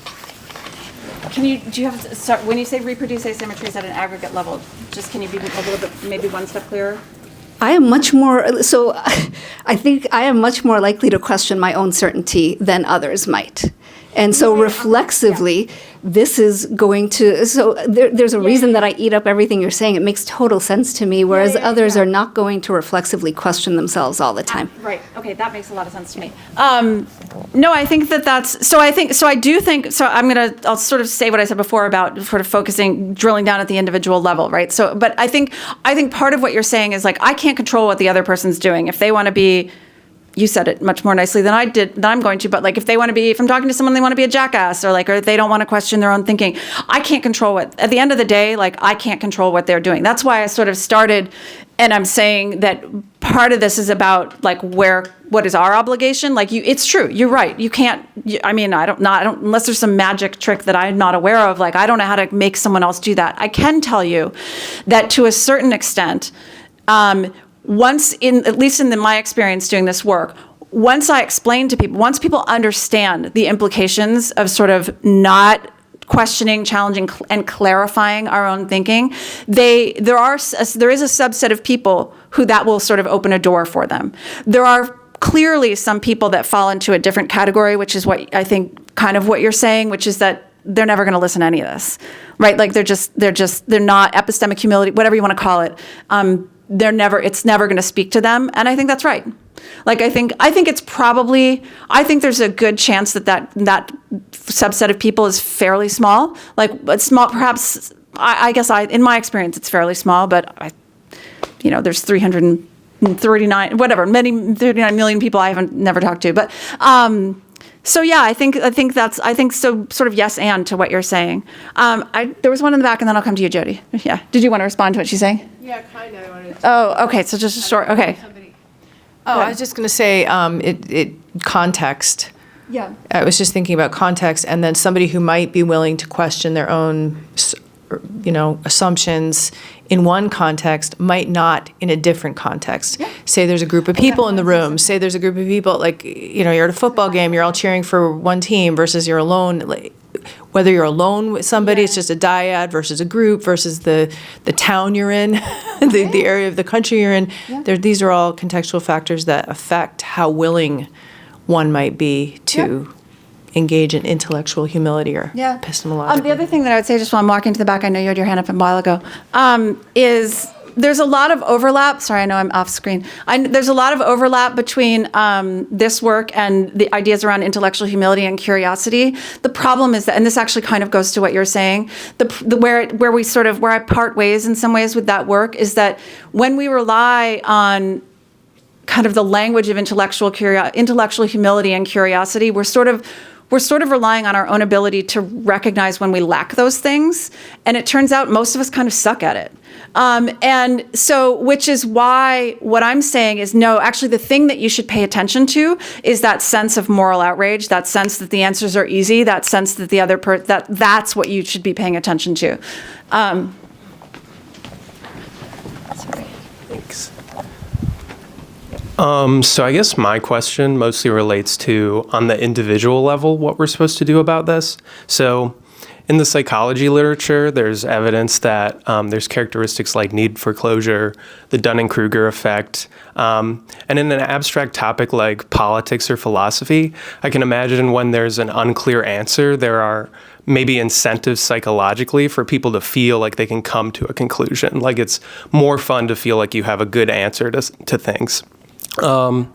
do you have, sorry, when you say reproduce asymmetries at an aggregate level, just can you be a little bit, maybe one step clearer? I am much more, so I think I am much more likely to question my own certainty than others might. And so reflexively, this is going to, so there's a reason that I eat up everything you're saying. It makes total sense to me, whereas others are not going to reflexively question themselves all the time. Right, okay, that makes a lot of sense to me. No, I think I'll sort of say what I said before about sort of focusing, drilling down at the individual level, right? So, but I think part of what you're saying is like, I can't control what the other person's doing. If they want to be, you said it much more nicely than I did, than I'm going to, but like if they want to be, if I'm talking to someone, they want to be a jackass, or like, or they don't want to question their own thinking, I can't control what, at the end of the day, like I can't control what they're doing. That's why I sort of started, and I'm saying that part of this is about like what is our obligation? Like it's true, you're right. You can't, I don't, unless there's some magic trick that I'm not aware of, like I don't know how to make someone else do that. I can tell you that to a certain extent, at least in my experience doing this work, once I explain to people, once people understand the implications of sort of not questioning, challenging, and clarifying our own thinking, there is a subset of people who that will sort of open a door for them. There are clearly some people that fall into a different category, which is what I think kind of what you're saying, which is that they're never going to listen to any of this, right? Like they're not epistemic humility, whatever you want to call it. It's never going to speak to them. And I think that's right. Like, I think there's a good chance that subset of people is fairly small. Like, it's small, perhaps, I guess in my experience, it's fairly small, but there's 339, whatever, 39 million people I haven't never talked to. But, so yeah, I think so sort of yes and to what you're saying. There was one in the back, and then I'll come to you, Jody. Yeah. Did you want to respond to what she's saying? Yeah, kind of. I wanted to Oh, okay. So just a short. Okay. I was just going to say context. Yeah. I was just thinking about context, and then somebody who might be willing to question their own, assumptions in one context might not in a different context. Yeah. Say there's a group of people in the room. Say there's a group of people, like, you're at a football game, you're all cheering for one team versus you're alone. Like, whether you're alone with somebody, it's just a dyad versus a group versus the town you're in, the area of the country you're in. Yeah. These are all contextual factors that affect how willing one might be to engage in intellectual humility or epistemological. The other thing that I would say, just while I'm walking to the back, I know you had your hand up a while ago, is there's a lot of overlap. Sorry, I know I'm off screen. There's a lot of overlap between this work and the ideas around intellectual humility and curiosity. The problem is that, and this actually kind of goes to what you're saying, where I part ways in some ways with that work is that when we rely on kind of the language of intellectual humility and curiosity, we're sort of relying on our own ability to recognize when we lack those things. And it turns out most of us kind of suck at it. And so, which is why what I'm saying is, no, actually the thing that you should pay attention to is that sense of moral outrage, that sense that the answers are easy, that sense that the other that's what you should be paying attention to. Sorry. Thanks. So I guess my question mostly relates to, on the individual level, what we're supposed to do about this. So in the psychology literature, there's evidence that there's characteristics like need for closure, the Dunning-Kruger effect, and in an abstract topic like politics or philosophy, I can imagine when there's an unclear answer, there are maybe incentives psychologically for people to feel like they can come to a conclusion. Like it's more fun to feel like you have a good answer to things. So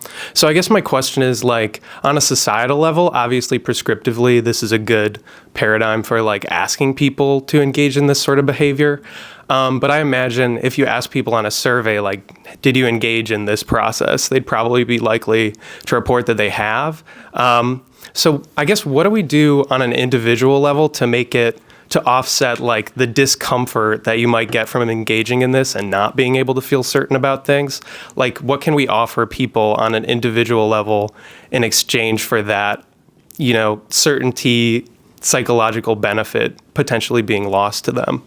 I guess my question is, like, on a societal level, obviously prescriptively, this is a good paradigm for like asking people to engage in this sort of behavior. But I imagine if you ask people on a survey, like, did you engage in this process? They'd probably be likely to report that they have. So I guess what do we do on an individual level to offset like the discomfort that you might get from engaging in this and not being able to feel certain about things? Like, what can we offer people on an individual level in exchange for that, certainty, psychological benefit potentially being lost to them?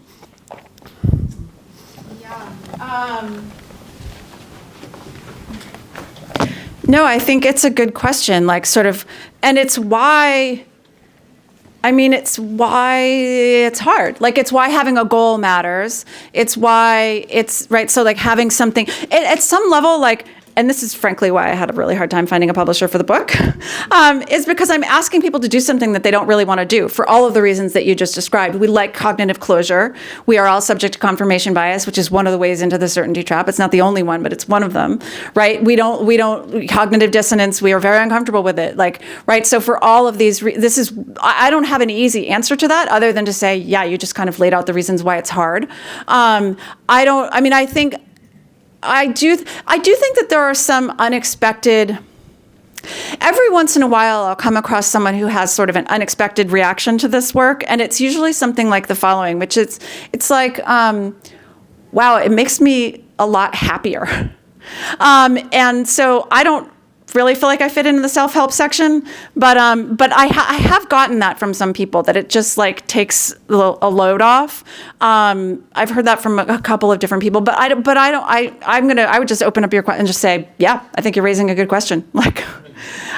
No, I think it's a good question, like sort of, and it's why, I mean, it's why it's hard. Like, it's why having a goal matters. It's why it's, right, so like having something, at some level, like, and this is frankly why I had a really hard time finding a publisher for the book, is because I'm asking people to do something that they don't really want to do for all of the reasons that you just described. We like cognitive closure. We are all subject to confirmation bias, which is one of the ways into the certainty trap. It's not the only one, but it's one of them, right? We don't, cognitive dissonance, we are very uncomfortable with it. Like, right, so for all of these, I don't have an easy answer to that other than to say, yeah, you just kind of laid out the reasons why it's hard. I do think that there are some unexpected. Every once in a while, I'll come across someone who has sort of an unexpected reaction to this work, and it's usually something like the following, which is, it's like, wow, it makes me a lot happier. And so I don't really feel like I fit into the self-help section, but I have gotten that from some people, that it just like takes a load off. I've heard that from a couple of different people, but I would just open up your question and just say, yeah, I think you're raising a good question. Like,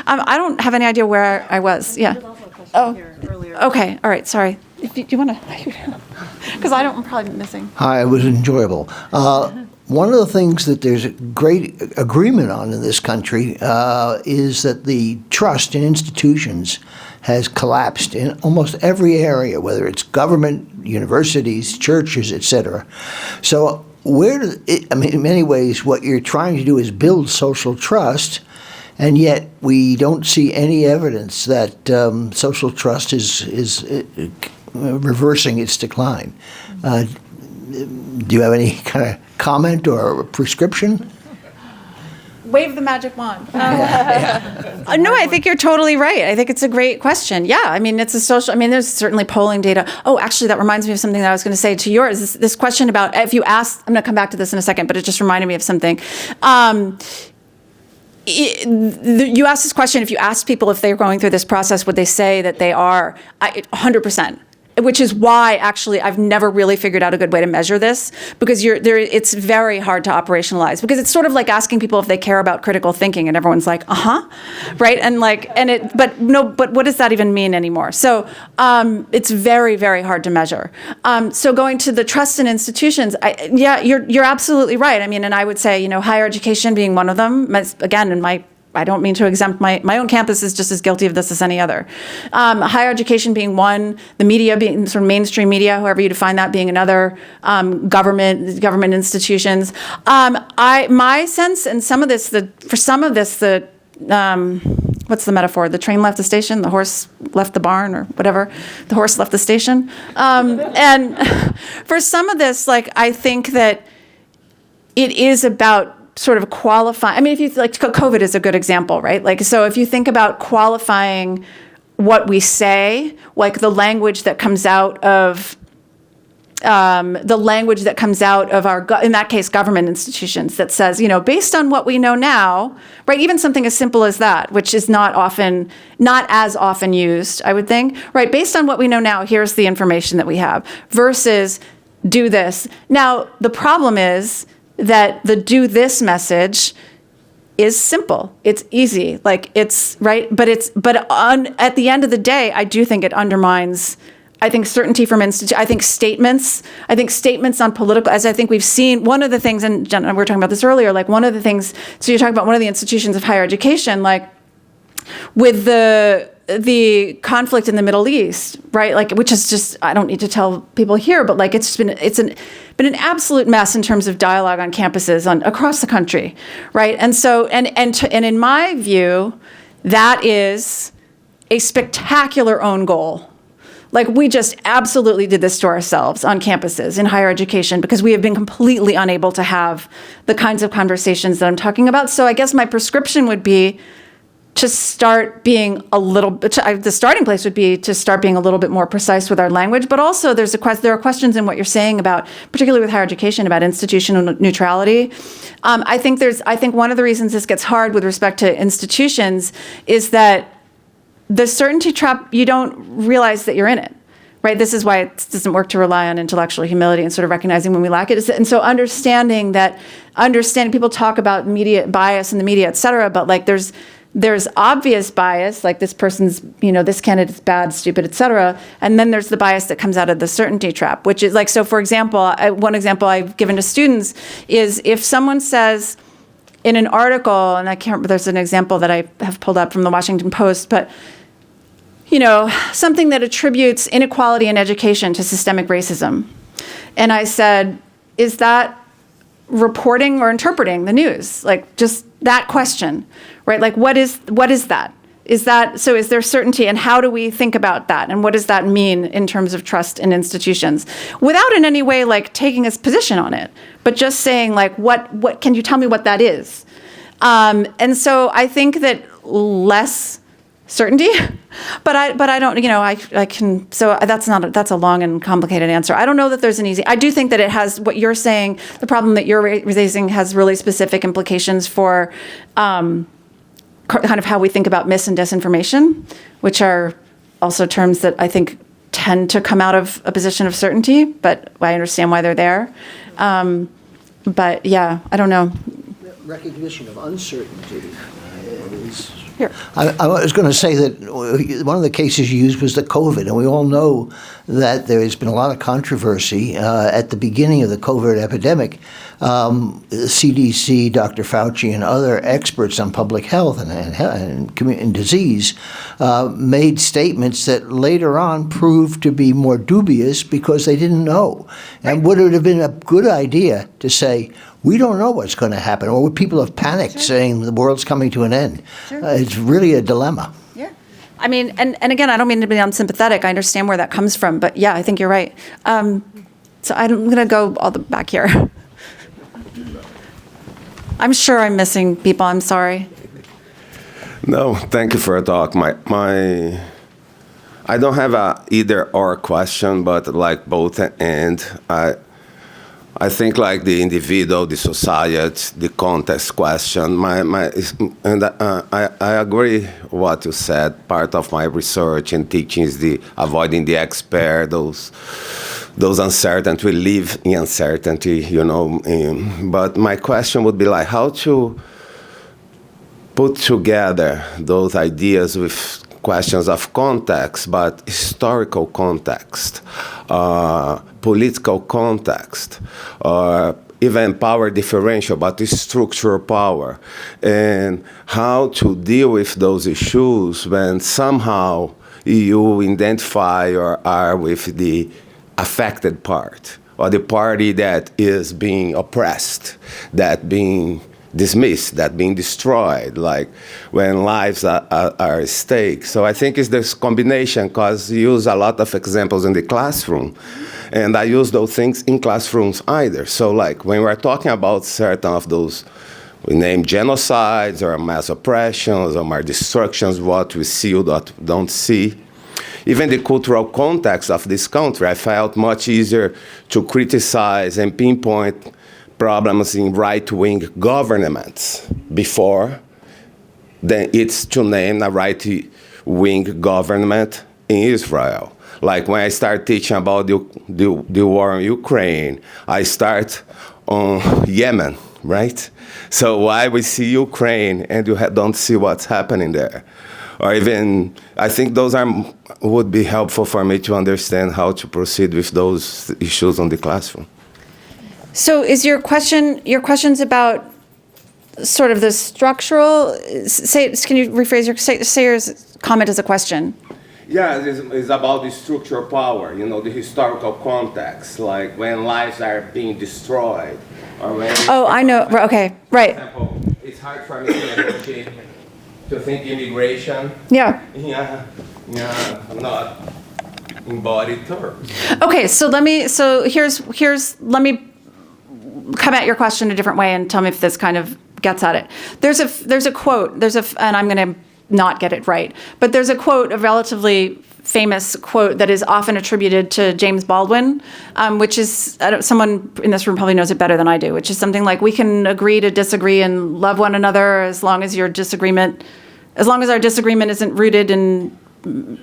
I don't have any idea where I was. Yeah. Oh, okay. All right. Sorry. If you want to, because I'm probably missing. Hi, it was enjoyable. One of the things that there's a great agreement on in this country is that the trust in institutions has collapsed in almost every area, whether it's government, universities, churches, etc. So in many ways, what you're trying to do is build social trust, and yet we don't see any evidence that social trust is reversing its decline. Do you have any kind of comment or prescription? Wave the magic wand. No, I think you're totally right. I think it's a great question. Yeah, I mean, it's a social, there's certainly polling data. Oh, actually, that reminds me of something that I was going to say to yours. This question about, if you ask, I'm going to come back to this in a second, but it just reminded me of something. You asked this question, if you asked people if they're going through this process, would they say that they are? 100%. Which is why, actually, I've never really figured out a good way to measure this, because it's very hard to operationalize, because it's sort of like asking people if they care about critical thinking, and everyone's like, right? But what does that even mean anymore? So it's very, very hard to measure. So going to the trust in institutions, you're absolutely right. And I would say, higher education being one of them. Again, I don't mean to exempt my own campus is just as guilty of this as any other. Higher education being one, the media being sort of mainstream media, however you define that, being another, government institutions. My sense, and what's the metaphor? The train left the station, the horse left the barn, or whatever. The horse left the station. And for some of this, I think that it is about sort of qualifying. If you COVID is a good example, right? So if you think about qualifying what we say, like the language that comes out of our, in that case, government institutions, that says, based on what we know now, right? Even something as simple as that, which is not as often used, I would think, right? Based on what we know now, here's the information that we have, versus do this. Now, the problem is that the do this message is simple. It's easy. It's right. But at the end of the day, I do think it undermines, I think, certainty from I think statements on political, as I think we've seen, one of the things, and Jen, we were talking about this earlier, one of the things, so you're talking about one of the institutions of higher education, with the conflict in the Middle East, right? Which is just, I don't need to tell people here, but it's been an absolute mess in terms of dialogue on campuses across the country, right? And so, and in my view, that is a spectacular own goal. We just absolutely did this to ourselves on campuses in higher education, because we have been completely unable to have the kinds of conversations that I'm talking about. So I guess my prescription would be to start being the starting place would be to start being a little bit more precise with our language, but also there are questions in what you're saying about, particularly with higher education, about institutional neutrality. I think one of the reasons this gets hard with respect to institutions is that the certainty trap, you don't realize that you're in it. Right. This is why it doesn't work to rely on intellectual humility and sort of recognizing when we lack it. And so understanding people talk about media bias in the media, et cetera, but there's obvious bias, like this person's, this candidate's bad, stupid, et cetera. And then there's the bias that comes out of the certainty trap, which is like, so for example, one example I've given to students is if someone says in an article, and I can't remember, there's an example that I have pulled up from the Washington Post, but something that attributes inequality in education to systemic racism. And I said, is that reporting or interpreting the news? Like just that question, right? Like what is that? Is there certainty, and how do we think about that? And what does that mean in terms of trust in institutions? Without in any way like taking a position on it, but just saying like, what can you tell me what that is? And so I think that less certainty, but I don't, I can, so that's a long and complicated answer. I don't know that there's an easy, I do think that it has, what you're saying, the problem that you're raising has really specific implications for kind of how we think about mis and disinformation, which are also terms that I think tend to come out of a position of certainty, but I understand why they're there. But yeah, I don't know. Recognition of uncertainty is... Here. I was going to say that one of the cases you used was the COVID, and we all know that there has been a lot of controversy at the beginning of the COVID epidemic. The CDC, Dr. Fauci, and other experts on public health and disease made statements that later on proved to be more dubious because they didn't know. And would it have been a good idea to say, we don't know what's going to happen, or would people have panicked saying the world's coming to an end? It's really a dilemma. Yeah. I mean, and again, I don't mean to be unsympathetic. I understand where that comes from, but yeah, I think you're right. So I'm going to go all the back here. I'm sure I'm missing people. I'm sorry. No, thank you for your talk. I don't have a either or question, but like both and I think like the individual, the society, the context question. I agree what you said. Part of my research and teaching is the avoiding the expert, those uncertainty. We live in uncertainty, But my question would be like how to put together those ideas with questions of context, but historical context, political context, or even power differential, but structural power, and how to deal with those issues when somehow you identify or are with the affected part, or the party that is being oppressed, that being dismissed, that being destroyed, like when lives are at stake. So I think it's this combination, because you use a lot of examples in the classroom, and I use those things in classrooms either. So like when we're talking about certain of those, we name genocides or mass oppressions or mass destructions, what we see or don't see. Even the cultural context of this country, I felt much easier to criticize and pinpoint problems in right-wing governments before than it's to name a right-wing government in Israel. Like when I start teaching about the war in Ukraine, I start on Yemen, right? So why we see Ukraine and you don't see what's happening there? Or even, I think those would be helpful for me to understand how to proceed with those issues on the classroom. So is your question's about sort of the structural, can you rephrase say your comment as a question? Yeah, it's about the structural power, the historical context, like when lives are being destroyed. Or when I know, okay, right. For example, it's hard for me to think immigration. Yeah. Not embodied terms. Okay, let me come at your question a different way and tell me if this kind of gets at it. There's a quote, and I'm going to not get it right, but there's a quote, a relatively famous quote that is often attributed to James Baldwin, which is, someone in this room probably knows it better than I do, which is something like, we can agree to disagree and love one another as long as our disagreement isn't rooted in in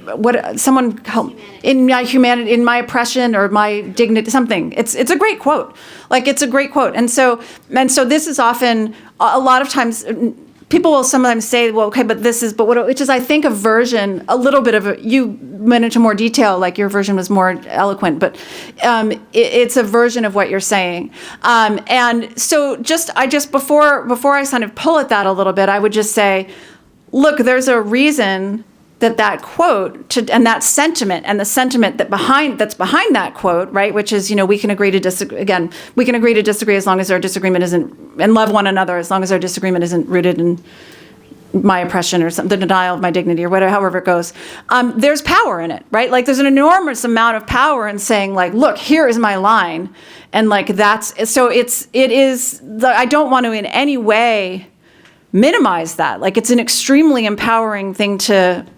my humanity, in my oppression or my dignity, something. It's a great quote. Like, it's a great quote. And so this is often, a lot of times, people will sometimes say, well, okay, but which is, I think, a version, a little bit of you went into more detail, like your version was more eloquent, but it's a version of what you're saying. And so before I kind of pull at that a little bit, I would just say, look, there's a reason that quote and that sentiment and the sentiment that's behind that quote, right, which is, we can agree to disagree. Again, we can agree to disagree as long as our disagreement isn't, and love one another as long as our disagreement isn't rooted in my oppression or the denial of my dignity or whatever, however it goes. There's power in it, right? Like there's an enormous amount of power in saying, like, look, here is my line, and like I don't want to in any way minimize that. Like it's an extremely empowering thing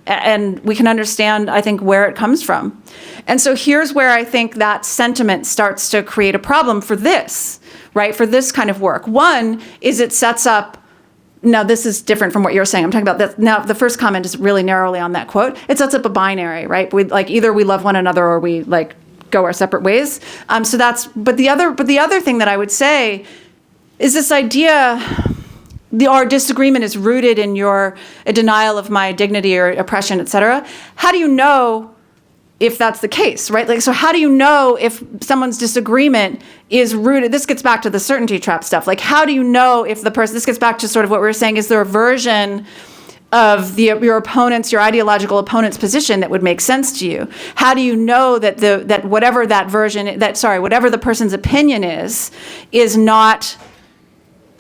and we can understand, I think, where it comes from. And so here's where I think that sentiment starts to create a problem for this, right? For this kind of work. One is it sets up, now this is different from what you're saying. I'm talking about that. Now the first comment is really narrowly on that quote. It sets up a binary, right? Either we love one another or we go our separate ways. But the other thing that I would say is this idea, our disagreement is rooted in a denial of my dignity or oppression, et cetera. How do you know if that's the case, right? Like, so how do you know if someone's disagreement is rooted? This gets back to the certainty trap stuff. Like, how do you know if this gets back to sort of what we were saying, is there a version of your ideological opponent's position that would make sense to you? How do you know that whatever the person's opinion is not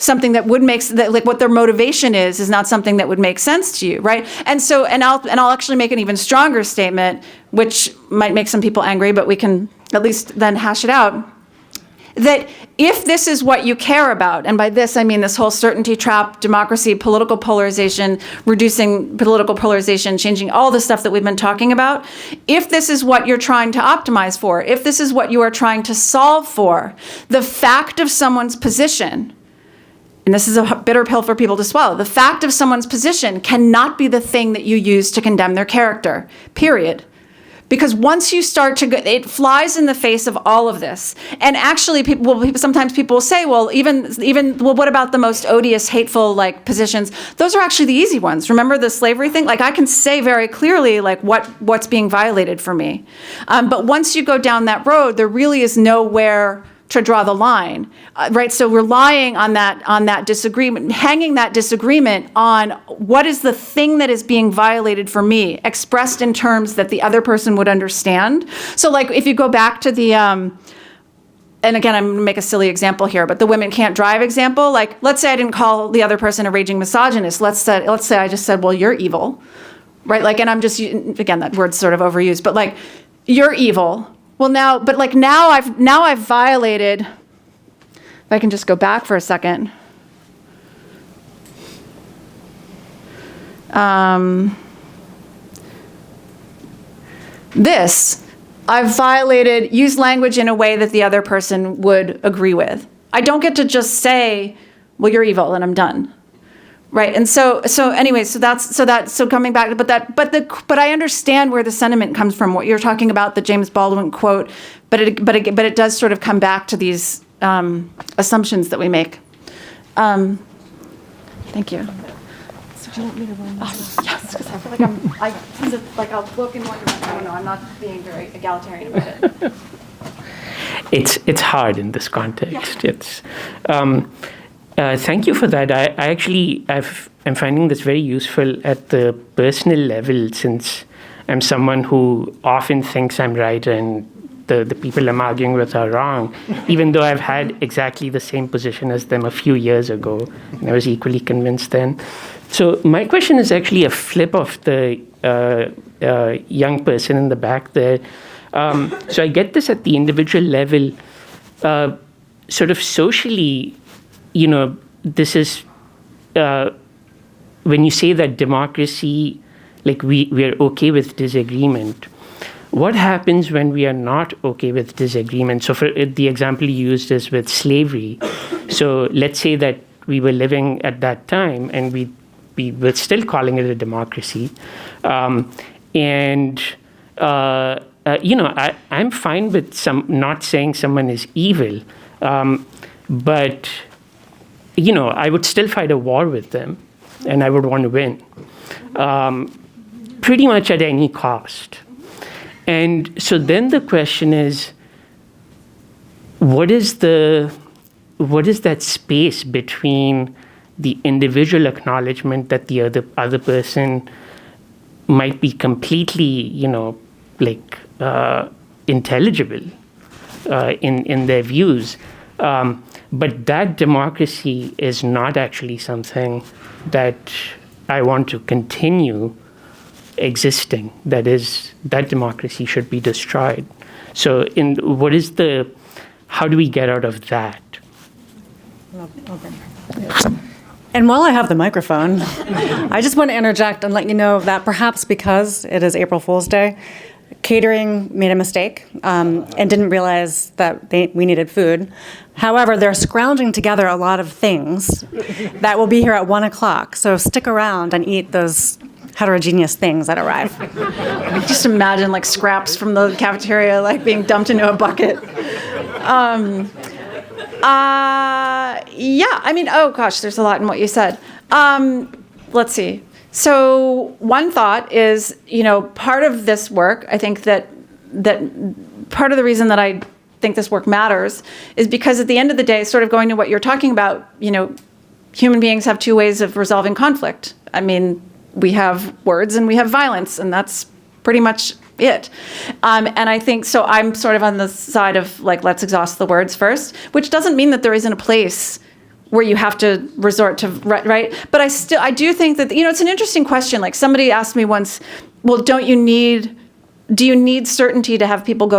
something that would like what their motivation is not something that would make sense to you, right? And so, and I'll actually make an even stronger statement, which might make some people angry, but we can at least then hash it out. That if this is what you care about, and by this I mean this whole certainty trap, democracy, political polarization, reducing political polarization, changing all the stuff that we've been talking about, if this is what you're trying to optimize for, if this is what you are trying to solve for, the fact of someone's position, and this is a bitter pill for people to swallow, the fact of someone's position cannot be the thing that you use to condemn their character, period. Because once you start to go, it flies in the face of all of this. And actually, sometimes people will say, well, what about the most odious, hateful, positions? Those are actually the easy ones. Remember the slavery thing? I can say very clearly, what's being violated for me. But once you go down that road, there really is nowhere to draw the line, right? So relying on that disagreement, hanging that disagreement on what is the thing that is being violated for me, expressed in terms that the other person would understand. So if you go back to the, and again, I'm gonna make a silly example here, but the women can't drive example, let's say I didn't call the other person a raging misogynist. Let's say I just said, well, you're evil, right? And I'm just, again, that word's sort of overused, but you're evil. Well, now I've violated. If I can just go back for a second. I've violated, used language in a way that the other person would agree with. I don't get to just say, well, you're evil, and I'm done. Right, and so coming back, but I understand where the sentiment comes from. What you're talking about, the James Baldwin quote, but it does sort of come back to these assumptions that we make. Thank you. So do you want me to run? Oh, yes, because I feel like I'll look in one direction. I don't know. I'm not being very egalitarian about it. It's hard in this context. Yeah. It's. Thank you for that. I'm finding this very useful at the personal level, since I'm someone who often thinks I'm right and the people I'm arguing with are wrong, even though I've had exactly the same position as them a few years ago, and I was equally convinced then. So my question is actually a flip of the young person in the back there. So I get this at the individual level, sort of socially. This is when you say that democracy, we're okay with disagreement. What happens when we are not okay with disagreement? So for the example you used is with slavery. So let's say that we were living at that time and we were still calling it a democracy. I'm fine with not saying someone is evil, but I would still fight a war with them. and I would want to win, pretty much at any cost. And so then the question is, what is that space between the individual acknowledgement that the other person might be completely, intelligible in their views, but that democracy is not actually something that I want to continue existing. That democracy should be destroyed. So, how do we get out of that? And while I have the microphone, I just want to interject and let you know that perhaps because it is April Fool's Day, catering made a mistake and didn't realize that we needed food. However, they're scrounging together a lot of things that will be here at 1 o'clock. So stick around and eat those heterogeneous things that arrive. Just imagine like scraps from the cafeteria like being dumped into a bucket. Yeah, I mean, oh gosh, there's a lot in what you said. Let's see. So one thought is, part of this work, I think that part of the reason that I think this work matters is because at the end of the day, sort of going to what you're talking about, human beings have two ways of resolving conflict. I mean, we have words and we have violence, and that's pretty much it. And I think, so I'm sort of on the side of like, let's exhaust the words first, which doesn't mean that there isn't a place where you have to resort to, right? But I do think that, it's an interesting question. Like somebody asked me once, well, do you need certainty to have people go